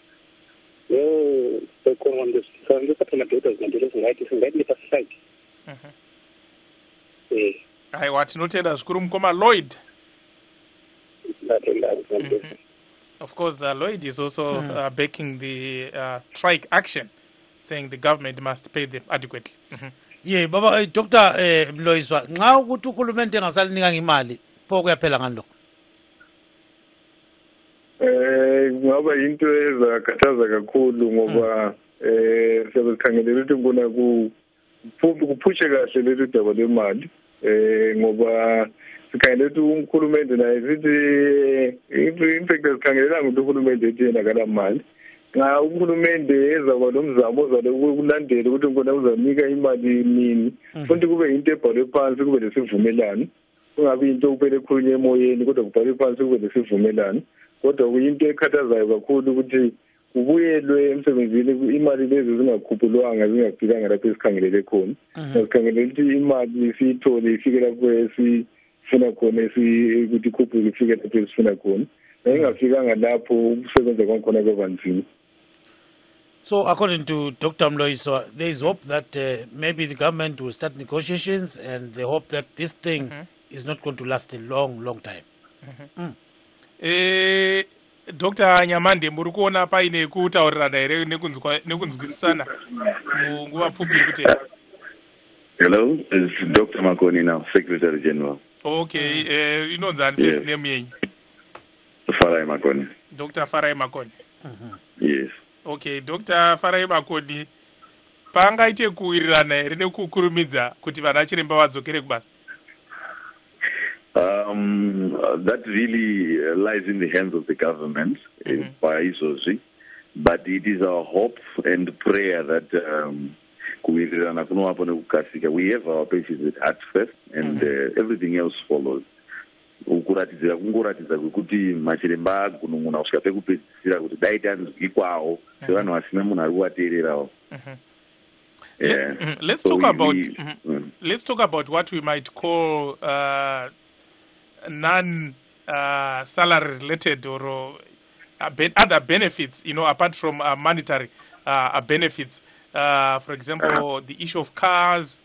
Ndosaka madhota singaiti pastrike. Aiwa tinotenda zvikuru mukoma Lloyd. Of course, Lloyd is also backing the strike action, saying the government must pay them adequately. Yeah, baba Dr. Mloiswa, nxa ukuthi uhulumende engasalinika imali pho kuyaphela ngani lokho? Ngaba into ezakhathaza kakhulu ngoba siyakhangelela ukuthi ngona kuphushe kahle leli daba lemali ngoba sikhangele ukuthi umkhulumende naye sithi impact esikhangelelanga ukuthi uhulumende ethi yena akalamali. Nxa uhulumende ezaba nomzamo ozakulandela ukuthi ngona uzanika imali nini, futhi kube into ebhalwe phansi, kube lesivumelano, kungabi into kuphela ekhulunywa emoyeni kodwa kubhalwe phansi kube lesivumelano. Kodwa kuyinto ekhathazayo kakhulu ukuthi kubuyelwe emsebenzini imali lezi zingakhuphulwanga zingafikanga lapho esikhangelele khona. Sikhangelele ukuthi imali siyithole ifike lapho esifuna khona ukuthi ikhuphuke ifike lapho esifuna khona. Ingafikanga lapho ukusebenza kwakhona kwabanzima. So according to Dr. Mloiswa, there is hope that maybe the government will start negotiations, and they hope that this thing is not going to last a long time. Dr. Nyamande, muri kuona paine kutaurirana here nekunzwisisana munguva pfupi kuti? Hello, it's Dr. Makoni now, Secretary General. Okay, inonzani first name yenyu? Farai Makoni. Dr. Farai Makoni. Yes. Okay, Dr. Farai Makoni, pangaite kuwirirana here nekukurumidza kuti vana chiremba vadzokere kubasa? That really lies in the hands of the government, by ISOC, but it is our hope and prayer that we have our patients at heart first, and everything else follows. Kungoratidza kuti machiremba agunun'una kusvika pekupedzisira kuti dai tanzwi kwawo sevanhu vasina munhu ari kuvateererawo. Let's talk about what we might call non-salary related or other benefits, apart from monetary benefits. For example, the issue of cars,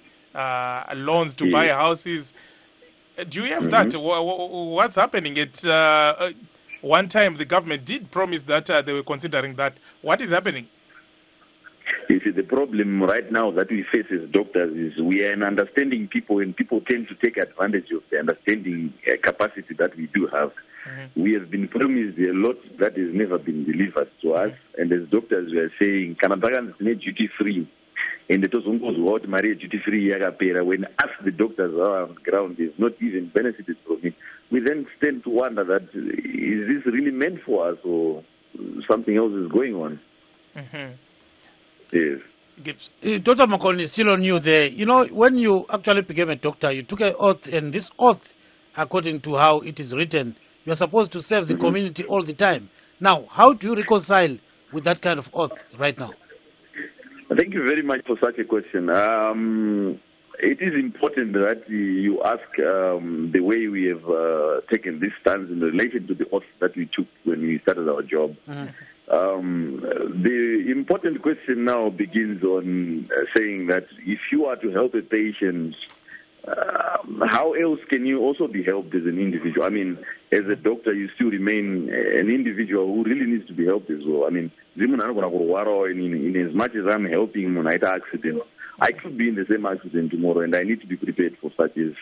loans to buy houses. Do you have that? What's happening? At one time, the government did promise that they were considering that. What is happening? You see, the problem right now that we face as doctors is we are an understanding people, and people tend to take advantage of the understanding capacity that we do have. We have been promised a lot that has never been delivered to us, and as doctors we are saying, Kanabagans need duty free. And the Tozungos what Maria duty free Yagapera, when us the doctors are on the ground is not even benefited from it, we then tend to wonder that is this really meant for us or something else is going on? Yes. Gibbs. Dr. McConnell is still on you there. You know, when you actually became a doctor, you took an oath, and this oath, according to how it is written, you are supposed to serve the community all the time. Now, how do you reconcile with that kind of oath right now? Thank you very much for such a question. It is important that you ask the way we have taken this stance in relation to the oath that we took when we started our job. The important question now begins on saying that if you are to help a patient, how else can you also be helped as an individual? I mean, as a doctor, you still remain an individual who really needs to be helped as well. I mean, in as much as I'm helping him on an accident, I could be in the same accident tomorrow, and I need to be prepared for such are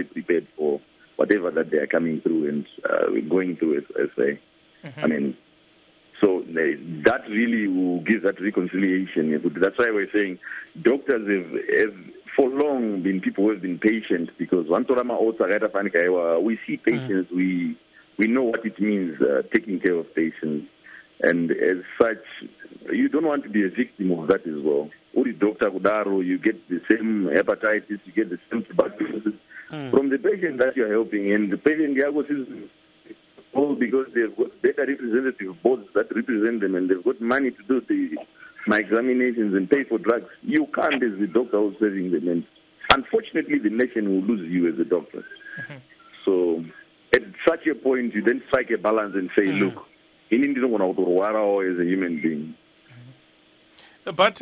prepared for whatever that they are coming through and going through as I mean, so that really will give that reconciliation. That's why we're saying doctors have for long been people who have been patient, because we see patients, we know what it means taking care of patients, and as such, you don't want to be a victim of that as well. Uri Dr. Kudaro, you get the same hepatitis, you get the same tuberculosis from the patient that you're helping, and the patient is all because they've got better representative boards that represent them, and they've got money to do my examinations and pay for drugs. You can't as the doctor who's serving them, and unfortunately the nation will lose you as a doctor. So at such a point, you then strike a balance and say, look, you need to know as a human being. But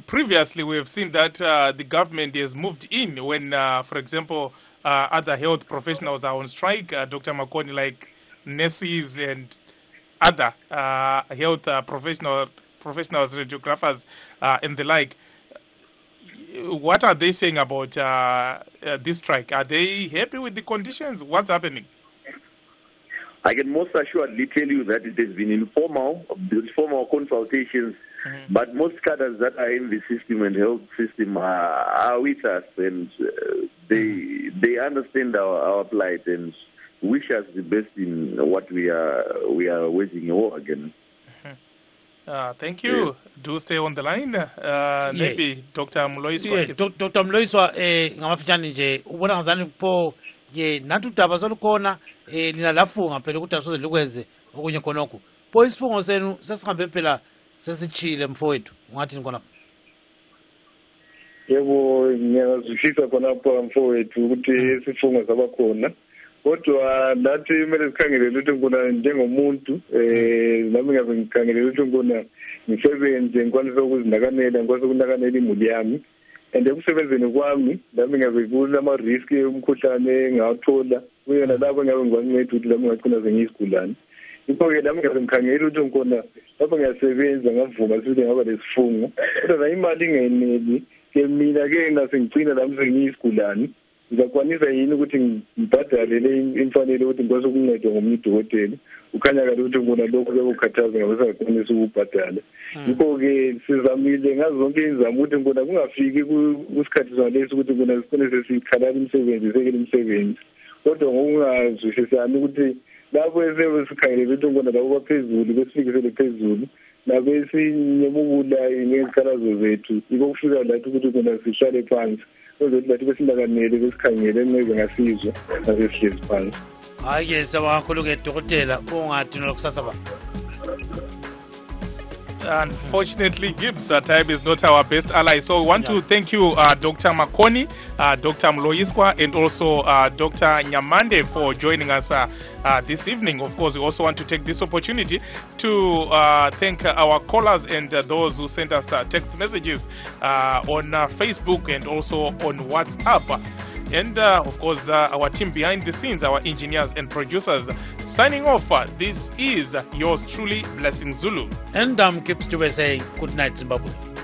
previously we have seen that the government has moved in when, for example, other health professionals are on strike, Dr. McConnell, like nurses and other health professionals, radiographers, and the like. What are they saying about this strike? Are they happy with the conditions? What's happening? I can most assuredly tell you that it has been informal consultations, but most cadres that are in the system and health system are with us, and they understand our plight and wish us the best in what we are waging a war against. Thank you. Yeah. Do stay on the line. Maybe Dr. Mloiswa. Dr. Mloiswa, ngamafitani nje ubona ngazani po ye natutaba solukona lina lafunga phela ukuthi asoze likwenze okunye khonokho. Po isifungo senu sesihambe phela sesichile mfowethu. Ungathi ngona? Yebo, ngiyazwisisa khonapho mfowethu ukuthi isifungo sabakhona. Kodwa nathi kumele sikhangelele ukuthi ngona njengomuntu nami ngabe ngikhangelele ukuthi ngona ngisebenze ngikwanisa ukuzinakanela ngikwanisa ukunakanela imuli yami, and ekusebenzeni kwami nami ngabe kulama risk umkhuhlane ngawuthola kuyena lapho ngabe ngikwanceda ukuthi nami ngagcina sengiyisigulane. Ngakho-ke nami ngabe ngikhangela ukuthi ngona lapho ngiyasebenza ngavuma ukuthi ngaba lesifungo, kodwa imali ingeneli ke mina-ke ngasengigcina nami sengiyisigulane. Ngizakwanisa yini ukuthi ngibhadale le imfanele ukuthi ngikwazi ukuncedwa ngomunye udokotela, ukhanya kade ukuthi ngona lokho bekukhathaza ngabe singakwanisa ukubhadala. Yikho-ke sizamile ngazo zonke izizamo ukuthi ngona kungafiki kusikhathi sonalesi ukuthi ngona sikhone sesikhalala imisebenzi, sekele imisebenzi. Kodwa ngokungazwisisani ukuthi lapho esebe sikhangelele ukuthi ngona labo baphezulu besifikisele phezulu nabe sinyemukula ngezikhalazo zethu, yikho kufika lathi ukuthi ngona sihlale phansi ukuthi lathi besinakanele besikhangele neze ngasizwe nasesihlezi phansi. Hayi sawakho kakhulu-ke dokotela ungathi nolokusasa ba. Unfortunately, Gibbs, time is not our best ally. So we want to thank you, Dr. Makoni, Dr. Mloiswa, and also Dr. Nyamande for joining us this evening. Of course, we also want to take this opportunity to thank our callers and those who sent us text messages on Facebook and also on WhatsApp. and of course our team behind the scenes, our engineers and producers. Signing off, this is yours truly, Blessing Zulu. And Kips to saying good night, Zimbabwe.